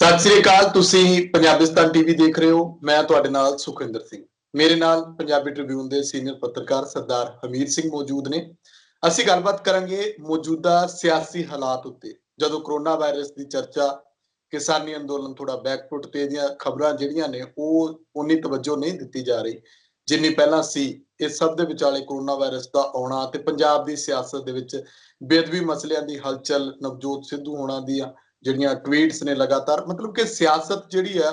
ਸਤਿ ਸ੍ਰੀ ਅਕਾਲ। ਤੁਸੀਂ ਪੰਜਾਬਿਸਤਾਨ ਟੀਵੀ ਦੇਖ ਰਹੇ ਹੋ। ਮੈਂ ਤੁਹਾਡੇ ਨਾਲ ਸੁਖਿੰਦਰ ਸਿੰਘ। ਮੇਰੇ ਨਾਲ ਪੰਜਾਬੀ ਟ੍ਰਿਬਿਊਨ ਦੇ ਸੀਨੀਅਰ ਪੱਤਰਕਾਰ ਸਰਦਾਰ ਹਮੀਰ ਸਿੰਘ ਮੌਜੂਦ ਨੇ। ਅਸੀਂ ਗੱਲਬਾਤ ਕਰਾਂਗੇ ਮੌਜੂਦਾ ਸਿਆਸੀ ਹਾਲਾਤ ਉੱਤੇ। ਜਦੋਂ ਕਰੋਨਾ ਵਾਇਰਸ ਦੀ ਚਰਚਾ, ਕਿਸਾਨੀ ਅੰਦੋਲਨ ਥੋੜਾ ਬੈਕਫੁੱਟ ਤੇ ਦੀਆਂ ਖਬਰਾਂ ਜਿਹੜੀਆਂ ਨੇ ਉਹ ਉਨੀ ਤਵੱਜੋ ਨਹੀਂ ਦਿੱਤੀ ਜਾ ਰਹੀ ਜਿੰਨੀ ਪਹਿਲਾਂ ਸੀ। ਇਸ ਸਭ ਦੇ ਵਿਚਾਲੇ ਕਰੋਨਾ ਵਾਇਰਸ ਦਾ ਆਉਣਾ ਤੇ ਪੰਜਾਬ ਦੀ ਸਿਆਸਤ ਦੇ ਵਿੱਚ ਬੇਅਦਬੀ ਮਸਲਿਆਂ ਦੀ ਹਲਚਲ, ਨਵਜੋਤ ਸਿੱਧੂ ਹੋਣਾ ਦੀਆਂ ਜਿਹੜੀਆਂ ਟਵੀਟਸ ਨੇ ਲਗਾਤਾਰ, ਮਤਲਬ ਕਿ ਸਿਆਸਤ ਜਿਹੜੀ ਆ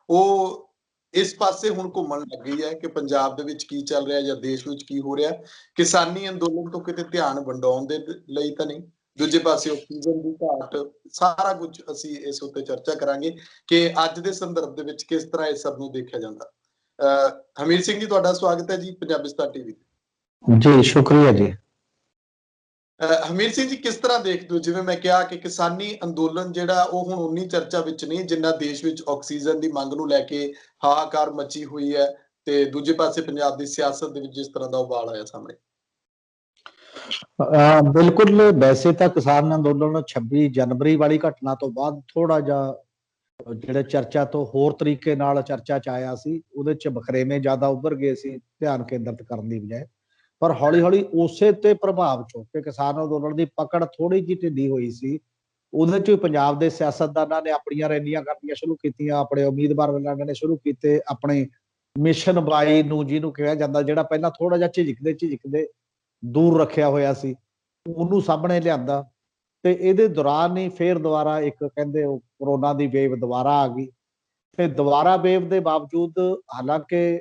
ਉਹ ਇਸ ਪਾਸੇ ਹੁਣ ਘੁੰਮਣ ਲੱਗ ਗਈ ਹੈ ਕਿ ਪੰਜਾਬ ਦੇ ਵਿੱਚ ਕੀ ਚੱਲ ਰਿਹਾ ਜਾਂ ਦੇਸ਼ ਵਿੱਚ ਕੀ ਹੋ ਰਿਹਾ। ਕਿਸਾਨੀ ਅੰਦੋਲਨ ਤੋਂ ਕਿਤੇ ਧਿਆਨ ਵੰਡਾਉਣ ਦੇ ਲਈ ਤਾਂ ਨਹੀਂ, ਦੂਜੇ ਪਾਸੇ ਆਕਸੀਜਨ ਦੀ ਘਾਟ, ਸਾਰਾ ਕੁਝ ਅਸੀਂ ਇਸ ਉੱਤੇ ਚਰਚਾ ਕਰਾਂਗੇ ਕਿ ਅੱਜ ਦੇ ਸੰਦਰਭ ਦੇ ਵਿੱਚ ਕਿਸ ਤਰ੍ਹਾਂ ਇਸ ਸਭ ਨੂੰ ਦੇਖਿਆ ਜਾਂਦਾ। ਹਮੀਰ ਸਿੰਘ ਜੀ, ਤੁਹਾਡਾ ਸਵਾਗਤ ਹੈ ਜੀ ਪੰਜਾਬਿਸਤਾਨ ਟੀਵੀ ਤੇ। ਜੀ ਸ਼ੁਕਰੀਆ ਜੀ। ਹਮੀਰ ਸਿੰਘ ਜੀ, ਕਿਸ ਤਰ੍ਹਾਂ ਦੇਖਦੇ ਹੋ, ਜਿਵੇਂ ਮੈਂ ਕਿਹਾ ਕਿ ਕਿਸਾਨੀ ਅੰਦੋਲਨ ਜਿਹੜਾ ਉਹ ਹੁਣ ਉਨੀ ਚਰਚਾ ਵਿੱਚ ਨਹੀਂ ਜਿੰਨਾ ਦੇਸ਼ ਵਿੱਚ ਆਕਸੀਜਨ ਦੀ ਮੰਗ ਨੂੰ ਲੈ ਕੇ ਹਾਹਾਕਾਰ ਮਚੀ ਹੋਈ ਹੈ, ਤੇ ਦੂਜੇ ਪਾਸੇ ਪੰਜਾਬ ਦੀ ਸਿਆਸਤ ਦੇ ਵਿੱਚ ਜਿਸ ਤਰ੍ਹਾਂ ਦਾ ਉਬਾਲ ਆਇਆ ਸਾਹਮਣੇ। ਬਿਲਕੁਲ, ਵੈਸੇ ਤਾਂ ਕਿਸਾਨ ਅੰਦੋਲਨ 26 ਜਨਵਰੀ ਵਾਲੀ ਘਟਨਾ ਤੋਂ ਬਾਅਦ ਥੋੜਾ ਜਿਹਾ ਜਿਹੜੇ ਚਰਚਾ ਤੋਂ ਹੋਰ ਤਰੀਕੇ ਨਾਲ ਚਰਚਾ ਚ ਆਇਆ ਸੀ, ਉਹਦੇ ਚ ਬਖਰੇਵੇਂ ਜ਼ਿਆਦਾ ਉੱਭਰ ਗਏ ਸੀ ਧਿਆਨ ਕੇਂਦਰਿਤ ਕਰਨ ਦੀ ਬਜਾਏ। ਪਰ ਹੌਲੀ ਹੌਲੀ ਉਸੇ ਤੇ ਪ੍ਰਭਾਵ ਚੋਂ ਕਿ ਕਿਸਾਨ ਅੰਦੋਲਨ ਦੀ ਪਕੜ ਥੋੜੀ ਜਿਹੀ ਢਿੱਲੀ ਹੋਈ ਸੀ, ਉਹਦੇ ਚ ਪੰਜਾਬ ਦੇ ਸਿਆਸਤਦਾਨਾਂ ਨੇ ਆਪਣੀਆਂ ਰੈਲੀਆਂ ਕਰਨੀਆਂ ਸ਼ੁਰੂ ਕੀਤੀਆਂ, ਆਪਣੇ ਉਮੀਦਵਾਰ ਲਾਣੇ ਸ਼ੁਰੂ ਕੀਤੇ, ਆਪਣੇ ਮਿਸ਼ਨ 22 ਨੂੰ ਜਿਹਨੂੰ ਕਿਹਾ ਜਾਂਦਾ, ਜਿਹੜਾ ਪਹਿਲਾਂ ਥੋੜਾ ਜਿਹਾ ਝਿਜਕਦੇ ਦੂਰ ਰੱਖਿਆ ਹੋਇਆ ਸੀ, ਉਹਨੂੰ ਸਾਹਮਣੇ ਲਿਆਂਦਾ। ਤੇ ਇਹਦੇ ਦੌਰਾਨ ਹੀ ਫੇਰ ਦੁਬਾਰਾ ਇੱਕ ਕਹਿੰਦੇ ਉਹ ਕਰੋਨਾ ਦੀ ਵੇਵ ਦੁਬਾਰਾ ਆ ਗਈ। ਤੇ ਦੁਬਾਰਾ ਵੇਵ ਦੇ ਬਾਵਜੂਦ, ਹਾਲਾਂਕਿ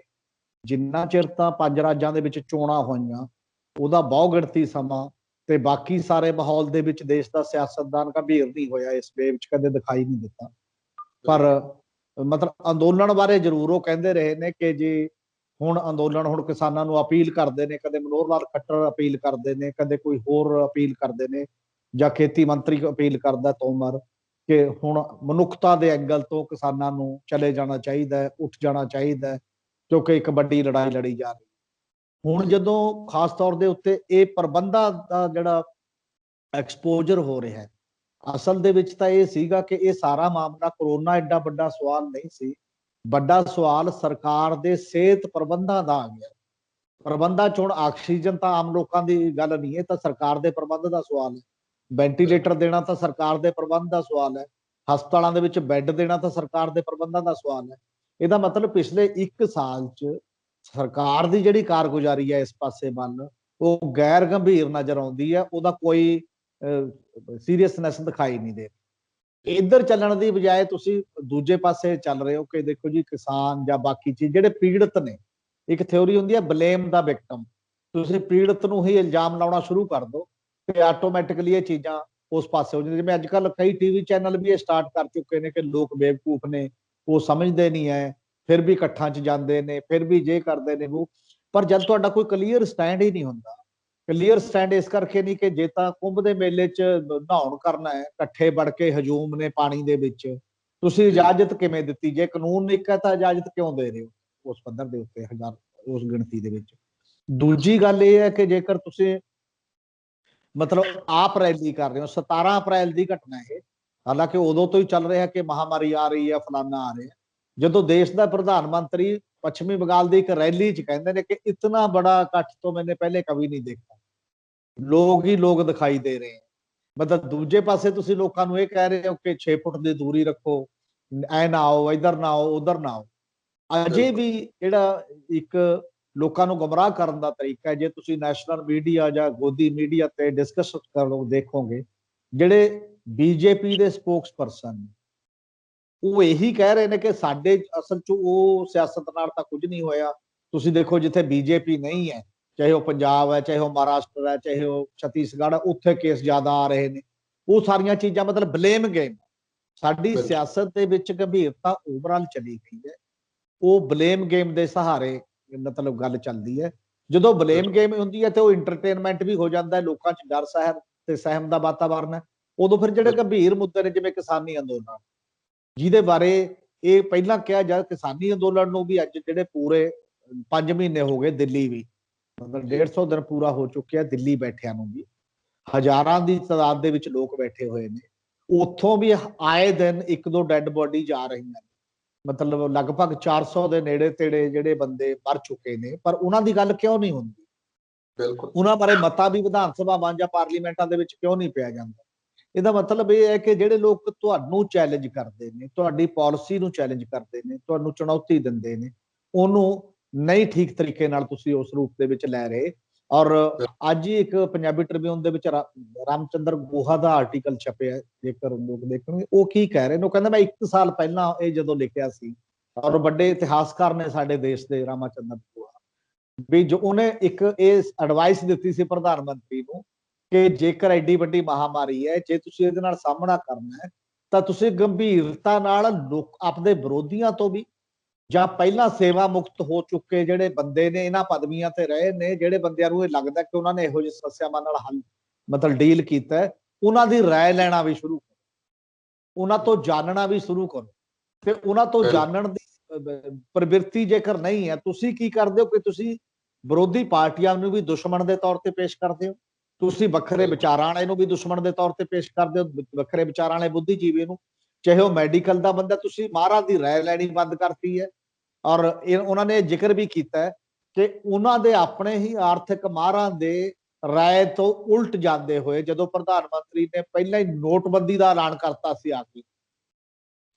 ਜਿੰਨਾ ਚਿਰ ਤਾਂ 5 ਰਾਜਾਂ ਦੇ ਵਿੱਚ ਚੋਣਾਂ ਹੋਈਆਂ ਉਹਦਾ ਬਹੁ ਗਿਣਤੀ ਸਮਾਂ ਤੇ ਬਾਕੀ ਸਾਰੇ ਮਾਹੌਲ ਦੇ ਵਿੱਚ ਦੇਸ਼ ਦਾ ਸਿਆਸਤਦਾਨ ਗੰਭੀਰ ਨਹੀਂ ਹੋਇਆ, ਇਸ ਵੇਵ ਚ ਕਦੇ ਦਿਖਾਈ ਨਹੀਂ ਦਿੱਤਾ। ਪਰ ਮਤਲਬ ਅੰਦੋਲਨ ਬਾਰੇ ਜ਼ਰੂਰ ਉਹ ਕਹਿੰਦੇ ਰਹੇ ਨੇ ਕਿ ਜੀ ਹੁਣ ਅੰਦੋਲਨ, ਹੁਣ ਕਿਸਾਨਾਂ ਨੂੰ ਅਪੀਲ ਕਰਦੇ ਨੇ, ਕਦੇ ਮਨੋਹਰ ਲਾਲ ਖੱਟਰ ਅਪੀਲ ਕਰਦੇ ਨੇ, ਕਦੇ ਕੋਈ ਹੋਰ ਅਪੀਲ ਕਰਦੇ ਨੇ, ਜਾਂ ਖੇਤੀ ਮੰਤਰੀ ਅਪੀਲ ਕਰਦਾ ਤੋਮਰ, ਕਿ ਹੁਣ ਮਨੁੱਖਤਾ ਦੇ ਐਂਗਲ ਤੋਂ ਕਿਸਾਨਾਂ ਨੂੰ ਚਲੇ ਜਾਣਾ ਚਾਹੀਦਾ, ਉੱਠ ਜਾਣਾ ਚਾਹੀਦਾ, ਕਿਉਂਕਿ ਇੱਕ ਵੱਡੀ ਲੜਾਈ ਲੜੀ ਜਾ ਰਹੀ। ਹੁਣ ਜਦੋਂ ਖਾਸ ਤੌਰ ਦੇ ਉੱਤੇ ਇਹ ਪ੍ਰਬੰਧਾਂ ਦਾ ਜਿਹੜਾ ਐਕਸਪੋਜ਼ਰ ਹੋ ਰਿਹਾ ਹੈ, ਅਸਲ ਦੇ ਵਿੱਚ ਤਾਂ ਇਹ ਸੀਗਾ ਕਿ ਇਹ ਸਾਰਾ ਮਾਮਲਾ ਕਰੋਨਾ ਐਡਾ ਵੱਡਾ ਸਵਾਲ ਨਹੀਂ ਸੀ। ਵੱਡਾ ਸਵਾਲ ਸਰਕਾਰ ਦੇ ਸਿਹਤ ਪ੍ਰਬੰਧਾਂ ਦਾ ਆ ਗਿਆ। ਪ੍ਰਬੰਧਾਂ ਚ ਹੁਣ ਆਕਸੀਜਨ ਤਾਂ ਆਮ ਲੋਕਾਂ ਦੀ ਗੱਲ ਨਹੀਂ, ਇਹ ਤਾਂ ਸਰਕਾਰ ਦੇ ਪ੍ਰਬੰਧ ਦਾ ਸਵਾਲ ਹੈ। ਵੈਂਟੀਲੇਟਰ ਦੇਣਾ ਤਾਂ ਸਰਕਾਰ ਦੇ ਪ੍ਰਬੰਧ ਦਾ ਸਵਾਲ ਹੈ। ਹਸਪਤਾਲਾਂ ਦੇ ਵਿੱਚ ਬੈੱਡ ਦੇਣਾ ਤਾਂ ਸਰਕਾਰ ਦੇ ਪ੍ਰਬੰਧਾਂ ਦਾ ਸਵਾਲ ਹੈ। ਇਹਦਾ ਮਤਲਬ ਪਿਛਲੇ 1 ਸਾਲ ਚ ਸਰਕਾਰ ਦੀ ਜਿਹੜੀ ਕਾਰਗੁਜ਼ਾਰੀ ਹੈ ਇਸ ਪਾਸੇ ਵੱਲ, ਉਹ ਗੈਰ ਗੰਭੀਰ ਨਜ਼ਰ ਆਉਂਦੀ ਹੈ, ਉਹਦਾ ਕੋਈ ਸੀਰੀਅਸਨੈਸ ਦਿਖਾਈ ਨਹੀਂ ਦੇ। ਇੱਧਰ ਚੱਲਣ ਦੀ ਬਜਾਏ ਤੁਸੀਂ ਦੂਜੇ ਪਾਸੇ ਚੱਲ ਰਹੇ ਹੋ ਕਿ ਦੇਖੋ ਜੀ ਕਿਸਾਨ ਜਾਂ ਬਾਕੀ ਚੀਜ਼ ਜਿਹੜੇ ਪੀੜਤ ਨੇ, ਇੱਕ ਥਿਉਰੀ ਹੁੰਦੀ ਹੈ ਬਲੇਮ ਦਾ ਵਿਕਟਮ, ਤੁਸੀਂ ਪੀੜਤ ਨੂੰ ਹੀ ਇਲਜ਼ਾਮ ਲਾਉਣਾ ਸ਼ੁਰੂ ਕਰ ਦਿਓ ਤੇ ਆਟੋਮੈਟਿਕਲੀ ਇਹ ਚੀਜ਼ਾਂ ਉਸ ਪਾਸੇ ਹੋ ਜਾਂਦੀਆਂ। ਜਿਵੇਂ ਅੱਜ ਕੱਲ ਕਈ ਟੀਵੀ ਚੈਨਲ ਵੀ ਇਹ ਸਟਾਰਟ ਕਰ ਚੁੱਕੇ ਨੇ ਕਿ ਲੋਕ ਬੇਵਕੂਫ ਨੇ, ਉਹ ਸਮਝਦੇ ਨਹੀਂ ਹੈ, ਫਿਰ ਵੀ ਇਕੱਠਾਂ 'ਚ ਜਾਂਦੇ ਨੇ, ਫਿਰ ਵੀ ਜੇ ਕਰਦੇ ਨੇ ਉਹ। ਪਰ ਜਦ ਤੁਹਾਡਾ ਕੋਈ ਕਲੀਅਰ ਸਟੈਂਡ ਹੀ ਨਹੀਂ ਹੁੰਦਾ, ਕਲੀਅਰ ਸਟੈਂਡ ਇਸ ਕਰਕੇ ਨਹੀਂ ਕਿ ਜੇ ਤਾਂ ਕੁੰਭ ਦੇ ਮੇਲੇ 'ਚ ਨਹਾਉਣ ਕਰਨਾ ਹੈ, ਇਕੱਠੇ ਵੜ ਕੇ ਹਜੂਮ ਨੇ ਪਾਣੀ ਦੇ ਵਿੱਚ, ਤੁਸੀਂ ਇਜਾਜ਼ਤ ਕਿਵੇਂ ਦਿੱਤੀ? ਜੇ ਕਾਨੂੰਨ ਇੱਕ ਹੈ ਤਾਂ ਇਜਾਜ਼ਤ ਕਿਉਂ ਦੇ ਰਹੇ ਹੋ ਉਸ ਪੱਧਰ ਦੇ ਉੱਤੇ, ਹਜ਼ਾਰ ਉਸ ਗਿਣਤੀ ਦੇ ਵਿੱਚ? ਦੂਜੀ ਗੱਲ ਇਹ ਹੈ ਕਿ ਜੇਕਰ ਤੁਸੀਂ ਮਤਲਬ ਆਪ ਰੈਲੀ ਕਰ ਰਹੇ ਹੋ, 17 ਅਪ੍ਰੈਲ ਦੀ ਘਟਨਾ ਇਹ, ਹਾਲਾਂਕਿ ਉਦੋਂ ਤੋਂ ਹੀ ਚੱਲ ਰਿਹਾ ਕਿ ਮਹਾਮਾਰੀ ਆ ਰਹੀ ਹੈ, ਫਲਾਨਾ ਆ ਰਿਹਾ, ਜਦੋਂ ਦੇਸ਼ ਦਾ ਪ੍ਰਧਾਨ ਮੰਤਰੀ ਪੱਛਮੀ ਬੰਗਾਲ ਦੀ ਇੱਕ ਰੈਲੀ 'ਚ ਕਹਿੰਦੇ ਨੇ ਕਿ ਇਤਨਾ ਬੜਾ ਇਕੱਠ ਤੋਂ ਮੈंने पहले कभी नहीं देखा, ਲੋਕ ਹੀ ਲੋਕ ਦਿਖਾਈ ਦੇ ਰਹੇ। ਮਤਲਬ ਦੂਜੇ ਪਾਸੇ ਤੁਸੀਂ ਲੋਕਾਂ ਨੂੰ ਇਹ ਕਹਿ ਰਹੇ ਹੋ ਕਿ 6 ਫੁੱਟ ਦੀ ਦੂਰੀ ਰੱਖੋ, ਐ ਨਾ ਆਓ, ਇੱਧਰ ਨਾ ਆਓ, ਉਧਰ ਨਾ ਆਓ। ਅਜੇ ਵੀ ਜਿਹੜਾ ਇੱਕ ਲੋਕਾਂ ਨੂੰ ਗੁੰਮਰਾਹ ਕਰਨ ਦਾ ਤਰੀਕਾ ਹੈ, ਜੇ ਤੁਸੀਂ ਨੈਸ਼ਨਲ ਮੀਡੀਆ ਜਾਂ ਗੋਦੀ ਮੀਡੀਆ ਤੇ ਡਿਸਕਸ ਕਰੋ ਦੇਖੋਗੇ, ਜਿਹੜੇ ਬੀਜੇਪੀ ਦੇ ਸਪੋਕਸ ਪਰਸਨ ਉਹ ਇਹੀ ਕਹਿ ਰਹੇ ਨੇ ਕਿ ਸਾਡੇ ਅਸਲ 'ਚ ਉਹ ਸਿਆਸਤ ਨਾਲ ਤਾਂ ਕੁਝ ਨਹੀਂ ਹੋਇਆ। ਤੁਸੀਂ ਦੇਖੋ ਜਿੱਥੇ ਬੀਜੇਪੀ ਨਹੀਂ ਹੈ, ਚਾਹੇ ਉਹ ਪੰਜਾਬ ਹੈ, ਚਾਹੇ ਉਹ ਮਹਾਰਾਸ਼ਟਰ ਹੈ, ਚਾਹੇ ਉਹ ਛੱਤੀਸਗੜ੍ਹ, ਉੱਥੇ ਕੇਸ ਜ਼ਿਆਦਾ ਆ ਰਹੇ ਨੇ। ਉਹ ਸਾਰੀਆਂ ਚੀਜ਼ਾਂ ਮਤਲਬ ਬਲੇਮ ਗੇਮ। ਸਾਡੀ ਸਿਆਸਤ ਦੇ ਵਿੱਚ ਗੰਭੀਰਤਾ ਓਵਰਆਲ ਚਲੀ ਗਈ ਹੈ, ਉਹ ਬਲੇਮ ਗੇਮ ਦੇ ਸਹਾਰੇ ਮਤਲਬ ਗੱਲ ਚੱਲਦੀ ਹੈ। ਜਦੋਂ ਬਲੇਮ ਗੇਮ ਹੁੰਦੀ ਹੈ ਤੇ ਉਹ ਇੰਟਰਟੇਨਮੈਂਟ ਵੀ ਹੋ ਜਾਂਦਾ ਹੈ, ਲੋਕਾਂ 'ਚ ਡਰ ਤੇ ਸਹਿਮ ਦਾ ਵਾਤਾਵਰਨ ਹੈ। ਉਦੋਂ ਫਿਰ ਜਿਹੜੇ ਗੰਭੀਰ ਮੁੱਦੇ ਨੇ, ਜਿਵੇਂ ਕਿਸਾਨੀ ਅੰਦੋਲਨ, ਜਿਹਦੇ ਬਾਰੇ ਇਹ ਪਹਿਲਾਂ ਕਿਹਾ ਜਾ, ਕਿਸਾਨੀ ਅੰਦੋਲਨ ਨੂੰ ਵੀ ਅੱਜ ਜਿਹੜੇ ਪੂਰੇ 5 ਮਹੀਨੇ ਹੋ ਗਏ, ਦਿੱਲੀ ਵੀ ਮਤਲਬ 150 ਦਿਨ ਪੂਰਾ ਹੋ ਚੁੱਕਿਆ, ਦਿੱਲੀ ਬੈਠਿਆਂ ਨੂੰ ਵੀ ਹਜ਼ਾਰਾਂ ਦੀ ਤਾਦਾਦ ਦੇ ਵਿੱਚ ਲੋਕ ਬੈਠੇ ਹੋਏ ਨੇ। ਉੱਥੋਂ ਵੀ ਆਏ ਦਿਨ ਇੱਕ ਦੋ ਡੈੱਡ ਬੋਡੀ ਜਾ ਰਹੀਆਂ, ਮਤਲਬ ਲਗਭਗ 400 ਦੇ ਨੇੜੇ ਤੇੜੇ ਜਿਹੜੇ ਬੰਦੇ ਮਰ ਚੁੱਕੇ ਨੇ, ਪਰ ਉਹਨਾਂ ਦੀ ਗੱਲ ਕਿਉਂ ਨਹੀਂ ਹੁੰਦੀ? ਬਿਲਕੁਲ ਉਹਨਾਂ ਬਾਰੇ ਮਤਾ ਵੀ ਵਿਧਾਨ ਸਭਾਵਾਂ ਜਾਂ ਪਾਰਲੀਮੈਂਟਾਂ ਦੇ ਵਿੱਚ ਕਿਉਂ ਨਹੀਂ ਪਿਆ ਜਾਂਦਾ? ਇਹਦਾ ਮਤਲਬ ਇਹ ਹੈ ਕਿ ਜਿਹੜੇ ਲੋਕ ਤੁਹਾਨੂੰ ਚੈਲੰਜ ਕਰਦੇ ਨੇ, ਤੁਹਾਡੀ ਪਾਲਿਸੀ ਨੂੰ ਚੈਲੰਜ ਕਰਦੇ ਨੇ, ਤੁਹਾਨੂੰ ਚੁਣੌਤੀ ਦਿੰਦੇ ਨੇ, ਉਹਨੂੰ ਨਹੀਂ ਠੀਕ ਤਰੀਕੇ ਨਾਲ ਤੁਸੀਂ ਉਸ ਰੂਪ ਦੇ ਵਿੱਚ ਲੈ ਰਹੇ। ਔਰ ਅੱਜ ਹੀ ਇੱਕ ਪੰਜਾਬੀ ਟ੍ਰਿਬਿਊਨ ਦੇ ਵਿੱਚ ਰਾਮਚੰਦਰ ਗੁਹਾ ਦਾ ਆਰਟੀਕਲ ਛਪਿਆ, ਜੇਕਰ ਲੋਕ ਦੇਖਣਗੇ, ਉਹ ਕੀ ਕਹਿ ਰਹੇ ਨੇ, ਉਹ ਕਹਿੰਦਾ ਮੈਂ 1 ਸਾਲ ਪਹਿਲਾਂ ਇਹ ਜਦੋਂ ਲਿਖਿਆ ਸੀ, ਔਰ ਵੱਡੇ ਇਤਿਹਾਸਕਾਰ ਨੇ ਸਾਡੇ ਦੇਸ਼ ਦੇ ਰਾਮਚੰਦਰ ਗੁਹਾ, ਵੀ ਜੋ ਉਹਨੇ ਇੱਕ ਇਹ ਐਡਵਾਈਸ ਦਿੱਤੀ ਸੀ ਪ੍ਰਧਾਨ ਮੰਤਰੀ ਨੂੰ ਕਿ ਜੇਕਰ ਐਡੀ ਵੱਡੀ ਮਹਾਮਾਰੀ ਹੈ, ਜੇ ਤੁਸੀਂ ਇਹਦੇ ਨਾਲ ਸਾਹਮਣਾ ਕਰਨਾ ਹੈ ਤਾਂ ਤੁਸੀਂ ਗੰਭੀਰਤਾ ਨਾਲ ਲੋਕ ਆਪਣੇ ਵਿਰੋਧੀਆਂ ਤੋਂ ਵੀ, ਜਾਂ ਪਹਿਲਾਂ ਸੇਵਾ ਮੁਕਤ ਹੋ ਚੁੱਕੇ ਜਿਹੜੇ ਬੰਦੇ ਨੇ, ਇਹਨਾਂ ਪਦਵੀਆਂ ਤੇ ਰਹੇ ਨੇ, ਜਿਹੜੇ ਬੰਦਿਆਂ ਨੂੰ ਇਹ ਲੱਗਦਾ ਕਿ ਉਹਨਾਂ ਨੇ ਇਹੋ ਜਿਹੀ ਸਮੱਸਿਆਵਾਂ ਨਾਲ ਹੱਲ ਮਤਲਬ ਡੀਲ ਕੀਤਾ, ਉਹਨਾਂ ਦੀ ਰਾਏ ਲੈਣਾ ਵੀ ਸ਼ੁਰੂ ਕਰੋ, ਉਹਨਾਂ ਤੋਂ ਜਾਣਨਾ ਵੀ ਸ਼ੁਰੂ ਕਰੋ। ਤੇ ਉਹਨਾਂ ਤੋਂ ਜਾਣਨ ਦੀ ਪ੍ਰਵਿਰਤੀ ਜੇਕਰ ਨਹੀਂ ਹੈ, ਤੁਸੀਂ ਕੀ ਕਰਦੇ ਹੋ ਕਿ ਤੁਸੀਂ ਵਿਰੋਧੀ ਪਾਰਟੀਆਂ ਨੂੰ ਵੀ ਦੁਸ਼ਮਣ ਦੇ ਤੌਰ ਤੇ ਪੇਸ਼ ਕਰਦੇ ਹੋ, ਤੁਸੀਂ ਵੱਖਰੇ ਵਿਚਾਰਾਂ ਵਾਲੇ ਨੂੰ ਵੀ ਦੁਸ਼ਮਣ ਦੇ ਤੌਰ ਤੇ ਪੇਸ਼ ਕਰਦੇ ਹੋ, ਵੱਖਰੇ ਵਿਚਾਰਾਂ ਵਾਲੇ ਬੁੱਧੀਜੀਵੀ ਨੂੰ, ਚਾਹੇ ਉਹ ਮੈਡੀਕਲ ਦਾ ਬੰਦਾ, ਤੁਸੀਂ ਮਹਾਰਾਜ ਦੀ ਰਾਏ ਲੈਣੀ ਬੰਦ ਕਰਤੀ ਹੈ। ਔਰ ਉਹਨਾਂ ਨੇ ਜ਼ਿਕਰ ਵੀ ਕੀਤਾ ਕਿ ਉਹਨਾਂ ਦੇ ਆਪਣੇ ਹੀ ਆਰਥਿਕ ਮਾਹਰਾਂ ਦੇ ਰਾਏ ਤੋਂ ਉਲਟ ਜਾਂਦੇ ਹੋਏ, ਜਦੋਂ ਪ੍ਰਧਾਨ ਮੰਤਰੀ ਨੇ ਪਹਿਲਾਂ ਹੀ ਨੋਟਬੰਦੀ ਦਾ ਐਲਾਨ ਕਰਤਾ ਸੀ ਆ ਕੇ,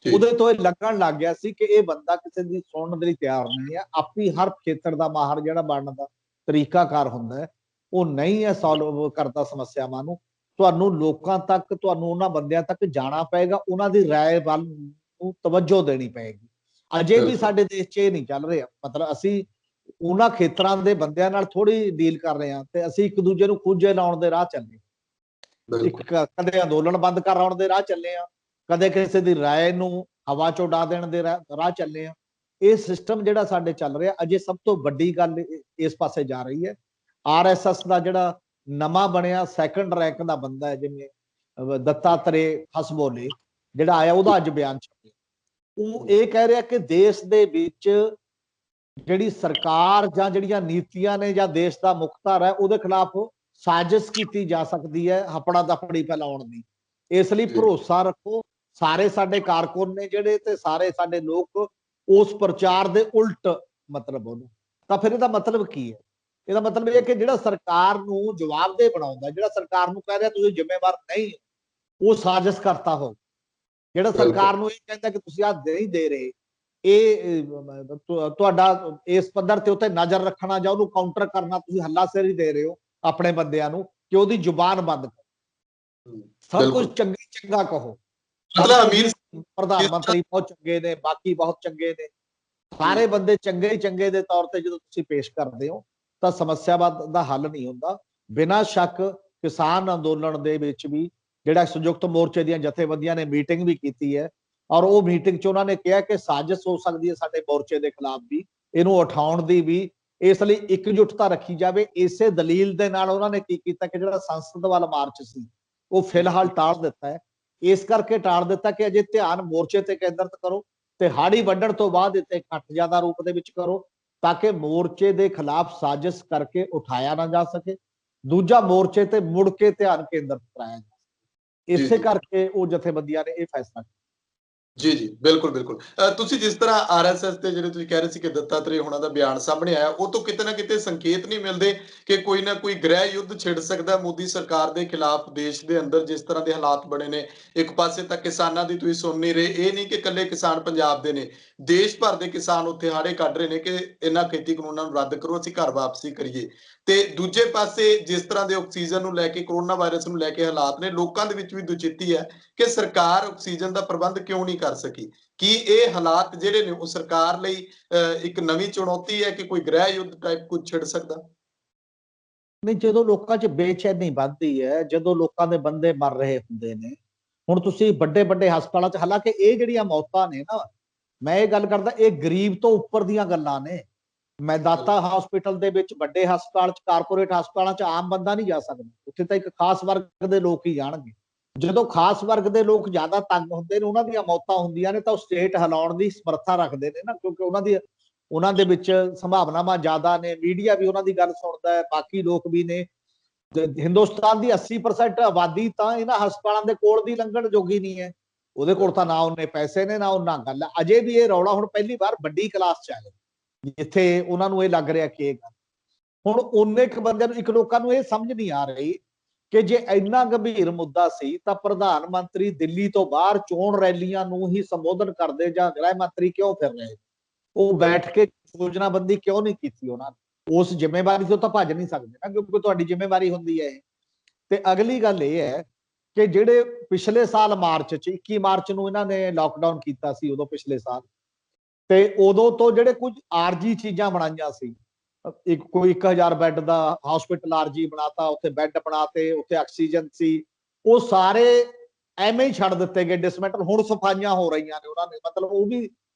ਉਹਦੇ ਤੋਂ ਇਹ ਲੱਗਣ ਲੱਗ ਗਿਆ ਸੀ ਕਿ ਇਹ ਬੰਦਾ ਕਿਸੇ ਦੀ ਸੁਣਨ ਦੇ ਲਈ ਤਿਆਰ ਨਹੀਂ ਹੈ, ਆਪੀ ਹਰ ਖੇਤਰ ਦਾ ਮਾਹਰ ਜਿਹੜਾ ਬਣਨ ਦਾ ਤਰੀਕਾਕਾਰ ਹੁੰਦਾ ਹੈ, ਉਹ ਨਹੀਂ ਹੈ ਸੋਲਵ ਕਰਦਾ ਸਮੱਸਿਆਵਾਂ ਨੂੰ। ਤੁਹਾਨੂੰ ਲੋਕਾਂ ਤੱਕ, ਤੁਹਾਨੂੰ ਉਹਨਾਂ ਬੰਦਿਆਂ ਤੱਕ ਜਾਣਾ ਪਏਗਾ, ਉਹਨਾਂ ਦੀ ਰਾਏ ਵੱਲ ਨੂੰ ਤਵੱਜੋ ਦੇਣੀ ਪਏਗੀ। ਅਜੇ ਵੀ ਸਾਡੇ ਦੇਸ਼ 'ਚ ਇਹ ਨਹੀਂ ਚੱਲ ਰਿਹਾ, ਮਤਲਬ ਅਸੀਂ ਉਹਨਾਂ ਖੇਤਰਾਂ ਦੇ ਬੰਦਿਆਂ ਨਾਲ ਥੋੜੀ ਡੀਲ ਕਰ ਰਹੇ ਹਾਂ, ਤੇ ਅਸੀਂ ਇੱਕ ਦੂਜੇ ਨੂੰ ਖੂੰਜੇ ਲਾਉਣ ਦੇ ਰਾਹ ਚੱਲੇ, ਕਦੇ ਅੰਦੋਲਨ ਬੰਦ ਕਰਾਉਣ ਦੇ ਰਾਹ ਚੱਲੇ ਆ, ਕਦੇ ਕਿਸੇ ਦੀ ਰਾਏ ਨੂੰ ਹਵਾ 'ਚ ਉਡਾ ਦੇਣ ਦੇ ਰਾਹ ਚੱਲੇ ਆ। ਇਹ ਸਿਸਟਮ ਜਿਹੜਾ ਸਾਡੇ ਚੱਲ ਰਿਹਾ, ਅਜੇ ਸਭ ਤੋਂ ਵੱਡੀ ਗੱਲ ਇਸ ਪਾਸੇ ਜਾ ਰਹੀ ਹੈ। RSS ਦਾ ਜਿਹੜਾ ਨਵਾਂ ਬਣਿਆ ਸੈਕੰਡ ਰੈਂਕ ਦਾ ਬੰਦਾ ਹੈ, ਜਿਵੇਂ ਦੱਤਾਤਰੇ ਹਸਬੋਲੇ ਜਿਹੜਾ ਆਇਆ, ਉਹਦਾ ਅੱਜ ਬਿਆਨ ਛਪਿਆ, ਉਹ ਇਹ ਕਹਿ ਰਿਹਾ ਕਿ ਦੇਸ਼ ਦੇ ਵਿੱਚ ਜਿਹੜੀ ਸਰਕਾਰ ਜਾਂ ਜਿਹੜੀਆਂ ਨੀਤੀਆਂ ਨੇ ਜਾਂ ਦੇਸ਼ ਦਾ ਮੁਖਤਾਰ ਹੈ, ਉਹਦੇ ਖਿਲਾਫ ਸਾਜ਼ਿਸ਼ ਕੀਤੀ ਜਾ ਸਕਦੀ ਹੈ ਹਪੜਾ ਦਫੜੀ ਫੈਲਾਉਣ ਦੀ। ਇਸ ਲਈ ਭਰੋਸਾ ਰੱਖੋ, ਸਾਰੇ ਸਾਡੇ ਕਾਰਕੁਨ ਨੇ ਜਿਹੜੇ, ਤੇ ਸਾਰੇ ਸਾਡੇ ਲੋਕ ਉਸ ਪ੍ਰਚਾਰ ਦੇ ਉਲਟ ਮਤਲਬ ਉਹਨੂੰ, ਤਾਂ ਫਿਰ ਇਹਦਾ ਮਤਲਬ ਕੀ ਹੈ? ਇਹਦਾ ਮਤਲਬ ਇਹ ਕਿ ਜਿਹੜਾ ਸਰਕਾਰ ਨੂੰ ਜਵਾਬਦੇਹ ਬਣਾਉਂਦਾ, ਜਿਹੜਾ ਸਰਕਾਰ ਨੂੰ ਕਹਿ ਰਿਹਾ ਤੁਸੀਂ ਜ਼ਿੰਮੇਵਾਰ ਨਹੀਂ, ਉਹ ਸਾਜ਼ਿਸ਼ ਕਰਤਾ ਹੋ। ਜਿਹੜਾ ਸਰਕਾਰ ਨੂੰ ਇਹ ਕਹਿੰਦਾ ਕਿ ਤੁਸੀਂ ਆਹ ਨਹੀਂ ਦੇ ਰਹੇ, ਇਹ ਤੁਹਾਡਾ ਇਸ ਪੱਧਰ ਤੇ ਉੱਤੇ ਨਜ਼ਰ ਰੱਖਣਾ ਜਾਂ ਉਹਨੂੰ ਕਾਊਂਟਰ ਕਰਨਾ, ਤੁਸੀਂ ਹੱਲਾਸ਼ੇਰੀ ਦੇ ਰਹੇ ਹੋ ਆਪਣੇ ਬੰਦਿਆਂ ਨੂੰ ਕਿ ਉਹਦੀ ਜ਼ੁਬਾਨ ਬੰਦ ਕਰੋ, ਸਭ ਕੁਝ ਚੰਗਾ ਕਹੋ। ਮਤਲਬ ਅਮੀਰ ਪ੍ਰਧਾਨ ਮੰਤਰੀ ਬਹੁਤ ਚੰਗੇ ਨੇ, ਬਾਕੀ ਬਹੁਤ ਚੰਗੇ ਨੇ, ਸਾਰੇ ਬੰਦੇ ਚੰਗੇ ਹੀ ਚੰਗੇ ਦੇ ਤੌਰ ਤੇ ਜਦੋਂ ਤੁਸੀਂ ਪੇਸ਼ ਕਰਦੇ ਹੋ ਤਾਂ ਸਮੱਸਿਆ ਦਾ ਹੱਲ ਨਹੀਂ ਹੁੰਦਾ। ਬਿਨਾਂ ਸ਼ੱਕ ਕਿਸਾਨ ਅੰਦੋਲਨ ਦੇ ਵਿੱਚ ਵੀ ਜਿਹੜਾ ਸੰਯੁਕਤ ਮੋਰਚੇ ਦੀਆਂ ਜਥੇਬੰਦੀਆਂ ਨੇ ਮੀਟਿੰਗ ਵੀ ਕੀਤੀ ਹੈ, ਔਰ ਉਹ ਮੀਟਿੰਗ 'ਚ ਉਹਨਾਂ ਨੇ ਕਿਹਾ ਕਿ ਸਾਜ਼ਿਸ਼ ਹੋ ਸਕਦੀ ਹੈ ਸਾਡੇ ਮੋਰਚੇ ਦੇ ਖਿਲਾਫ ਵੀ, ਇਹਨੂੰ ਉਠਾਉਣ ਦੀ ਵੀ, ਇਸ ਲਈ ਇਕਜੁੱਟਤਾ ਰੱਖੀ ਜਾਵੇ। ਇਸੇ ਦਲੀਲ ਦੇ ਨਾਲ ਉਹਨਾਂ ਨੇ ਕੀ ਕੀਤਾ ਕਿ ਜਿਹੜਾ ਸੰਸਦ ਵੱਲ ਮਾਰਚ ਸੀ ਉਹ ਫਿਲਹਾਲ ਟਾਲ ਦਿੱਤਾ ਹੈ। ਇਸ ਕਰਕੇ ਟਾਲ ਦਿੱਤਾ ਕਿ ਅਜੇ ਧਿਆਨ ਮੋਰਚੇ ਤੇ ਕੇਂਦਰਿਤ ਕਰੋ ਤੇ ਹਾੜੀ ਵੱਢਣ ਤੋਂ ਬਾਅਦ ਇੱਥੇ ਇਕੱਠ ਜ਼ਿਆਦਾ ਰੂਪ ਦੇ ਵਿੱਚ ਕਰੋ, ਤਾਂ ਕਿ ਮੋਰਚੇ ਦੇ ਖਿਲਾਫ ਸਾਜ਼ਿਸ਼ ਕਰਕੇ ਉਠਾਇਆ ਨਾ ਜਾ ਸਕੇ, ਦੂਜਾ ਮੋਰਚੇ ਤੇ ਮੁੜ ਕੇ ਧਿਆਨ ਕੇਂਦਰਿਤ ਕਰਾਇਆ ਜਾ ਸਕੇ। ਇਸੇ ਕਰਕੇ ਉਹ ਜਥੇਬੰਦੀਆਂ ਨੇ ਇਹ ਫੈਸਲਾ ਕੀਤਾ। ਜੀ ਬਿਲਕੁਲ ਤੁਸੀਂ ਜਿਸ ਤਰ੍ਹਾਂ RSS ਤੇ ਜਿਹੜੇ ਤੁਸੀਂ ਕਹਿ ਰਹੇ ਸੀ ਕਿ ਦੱਤਾਤਰੇ ਹੋਣਾ ਦਾ ਬਿਆਨ ਸਾਹਮਣੇ ਆਇਆ, ਉਹ ਤੋਂ ਕਿਤੇ ਨਾ ਕਿਤੇ ਸੰਕੇਤ ਨਹੀਂ ਮਿਲਦੇ ਕਿ ਕੋਈ ਨਾ ਕੋਈ ਗ੍ਰਹਿ ਯੁੱਧ ਛਿੜ ਸਕਦਾ ਮੋਦੀ ਸਰਕਾਰ ਦੇ ਖਿਲਾਫ ਦੇਸ਼ ਦੇ ਅੰਦਰ, ਜਿਸ ਤਰ੍ਹਾਂ ਦੇ ਹਾਲਾਤ ਬਣੇ ਨੇ? ਇੱਕ ਪਾਸੇ ਤਾਂ ਕਿਸਾਨਾਂ ਦੀ ਤੁਸੀਂ ਸੁਣ ਨਹੀਂ ਰਹੇ, ਇਹ ਨਹੀਂ ਕਿ ਇਕੱਲੇ ਕਿਸਾਨ ਪੰਜਾਬ ਦੇ ਨੇ, ਦੇਸ਼ ਭਰ ਦੇ ਕਿਸਾਨ ਉੱਥੇ ਹਾੜੇ ਕੱਢ ਰਹੇ ਨੇ ਕਿ ਇਹਨਾਂ ਖੇਤੀ ਕਾਨੂੰਨਾਂ ਨੂੰ ਰੱਦ ਕਰੋ, ਅਸੀਂ ਘਰ ਵਾਪਸੀ ਕਰੀਏ। ਤੇ ਦੂਜੇ ਪਾਸੇ ਜਿਸ ਤਰ੍ਹਾਂ ਦੇ ਆਕਸੀਜਨ ਨੂੰ ਲੈ ਕੇ, ਕਰੋਨਾ ਵਾਇਰਸ ਨੂੰ ਲੈ ਕੇ ਹਾਲਾਤ ਨੇ, ਲੋਕਾਂ ਦੇ ਵਿੱਚ ਵੀ ਦੁਚਿੱਤੀ ਹੈ ਕਿ ਸਰਕਾਰ ਆਕਸੀਜਨ ਦਾ ਪ੍ਰਬੰਧ ਕਿਉਂ ਨਹੀਂ ਕਰ ਸਕੀ। ਕੀ ਇਹ ਹਾਲਾਤ ਜਿਹੜੇ ਨੇ ਉਹ ਸਰਕਾਰ ਲਈ ਇੱਕ ਨਵੀਂ ਚੁਣੌਤੀ ਹੈ ਕਿ ਕੋਈ ਗ੍ਰਹਿ ਯੁੱਧ ਟਾਈਪ ਕੁਝ ਛਿੜ ਸਕਦਾ? ਨਹੀਂ, ਜਦੋਂ ਲੋਕਾਂ 'ਚ ਬੇਚੈਨੀ ਵੱਧਦੀ ਹੈ, ਜਦੋਂ ਲੋਕਾਂ ਦੇ ਬੰਦੇ ਮਰ ਰਹੇ ਹੁੰਦੇ ਨੇ, ਹੁਣ ਤੁਸੀਂ ਵੱਡੇ ਹਸਪਤਾਲਾਂ 'ਚ, ਹਾਲਾਂਕਿ ਇਹ ਜਿਹੜੀਆਂ ਮੌਤਾਂ ਨੇ ਨਾ, ਮੈਂ ਇਹ ਗੱਲ ਕਰਦਾ, ਇਹ ਗਰੀਬ ਤੋਂ ਉੱਪਰ ਦੀਆਂ ਗੱਲਾਂ ਨੇ। ਮੈਂ ਦਾਤਾ ਹਸਪੀਟਲ ਦੇ ਵਿੱਚ, ਵੱਡੇ ਹਸਪਤਾਲ 'ਚ, ਕਾਰਪੋਰੇਟ ਹਸਪਤਾਲਾਂ 'ਚ ਆਮ ਬੰਦਾ ਨਹੀਂ ਜਾ ਸਕਦਾ, ਉੱਥੇ ਤਾਂ ਇੱਕ ਖਾਸ ਵਰਗ ਦੇ ਲੋਕ ਹੀ ਜਾਣਗੇ। ਜਦੋਂ ਖਾਸ ਵਰਗ ਦੇ ਲੋਕ ਜ਼ਿਆਦਾ ਤੰਗ ਹੁੰਦੇ ਨੇ, ਉਹਨਾਂ ਦੀਆਂ ਮੌਤਾਂ ਹੁੰਦੀਆਂ ਨੇ, ਤਾਂ ਉਹ ਸਟੇਟ ਹਿਲਾਉਣ ਦੀ ਸਮਰੱਥਾ ਰੱਖਦੇ ਨੇ ਨਾ, ਕਿਉਂਕਿ ਉਹਨਾਂ ਦੇ ਵਿੱਚ ਸੰਭਾਵਨਾਵਾਂ ਜ਼ਿਆਦਾ ਨੇ, ਮੀਡੀਆ ਵੀ ਉਹਨਾਂ ਦੀ ਗੱਲ ਸੁਣਦਾ ਹੈ, ਬਾਕੀ ਲੋਕ ਵੀ ਨੇ, ਹਿੰਦੁਸਤਾਨ ਦੀ 80% ਆਬਾਦੀ ਤਾਂ ਇਹਨਾਂ ਹਸਪਤਾਲਾਂ ਦੇ ਕੋਲ ਦੀ ਲੰਘਣ ਜੋਗੀ ਨਹੀਂ ਹੈ। ਉਹਦੇ ਕੋਲ ਤਾਂ ਨਾ ਉਹਨੇ ਪੈਸੇ ਨੇ, ਨਾ ਉਹਨਾਂ ਗੱਲ ਹੈ। ਅਜੇ ਵੀ ਇਹ ਰੌਲਾ ਹੁਣ ਪਹਿਲੀ ਵਾਰ ਵੱਡੀ ਕਲਾਸ ਚ ਆਇਆ, ਜਿੱਥੇ ਉਹਨਾਂ ਨੂੰ ਇਹ ਲੱਗ ਰਿਹਾ ਕਿ ਇਹ ਗੱਲ ਹੁਣ ਉਹਨੇ ਇੱਕ ਬੰਦੇ ਨੂੰ, ਇੱਕ ਲੋਕਾਂ ਨੂੰ ਇਹ ਸਮਝ ਨਹੀਂ ਆ ਰਹੀ ਕਿ ਜੇ ਇੰਨਾ ਗੰਭੀਰ ਮੁੱਦਾ ਸੀ ਤਾਂ ਪ੍ਰਧਾਨ ਮੰਤਰੀ ਦਿੱਲੀ ਤੋਂ ਬਾਹਰ ਚੋਣ ਰੈਲੀਆਂ ਨੂੰ ਹੀ ਸੰਬੋਧਨ ਕਰਦੇ ਜਾਂ ਗ੍ਰਹਿ ਮੰਤਰੀ ਕਿਉਂ ਫਿਰ ਰਹੇ? ਉਹ ਬੈਠ ਕੇ ਯੋਜਨਾਬੰਦੀ ਕਿਉਂ ਨਹੀਂ ਕੀਤੀ ਉਹਨਾਂ ਨੇ? ਉਸ ਜ਼ਿੰਮੇਵਾਰੀ ਤੋਂ ਤਾਂ ਭੱਜ ਨਹੀਂ ਸਕਦੇ ਨਾ, ਕਿਉਂਕਿ ਤੁਹਾਡੀ ਜ਼ਿੰਮੇਵਾਰੀ ਹੁੰਦੀ ਹੈ ਇਹ। ਤੇ ਅਗਲੀ ਗੱਲ ਇਹ ਹੈ ਕਿ ਜਿਹੜੇ ਪਿਛਲੇ ਸਾਲ ਮਾਰਚ ਚ 21 ਮਾਰਚ ਨੂੰ ਇਹਨਾਂ ਨੇ ਲਾਕਡਾਊਨ ਕੀਤਾ ਸੀ, ਉਦੋਂ ਪਿਛਲੇ ਸਾਲ, ਤੇ ਉਦੋਂ ਤੋਂ ਜਿਹੜੇ ਕੁਝ ਆਰਜੀ ਚੀਜ਼ਾਂ ਬਣਾਈਆਂ ਸੀ, ਇੱਕ ਕੋਈ 1000 ਬੈੱਡ ਦਾ ਹਸਪੀਟਲ ਆਰਜੀ ਬਣਾਤਾ, ਉੱਥੇ ਬੈੱਡ ਬਣਾਤੇ, ਉੱਥੇ ਆਕਸੀਜਨ ਸੀ, ਉਹ ਸਾਰੇ ਐਵੇਂ ਹੀ ਛੱਡ ਦਿੱਤੇ ਗਏ ਡਿਸਮੈਂਟਲ। ਹੁਣ ਸਫਾਈਆਂ ਹੋ ਰਹੀਆਂ ਨੇ, ਉਹਨਾਂ ਨੇ ਮਤਲਬ ਉਹ ਵੀ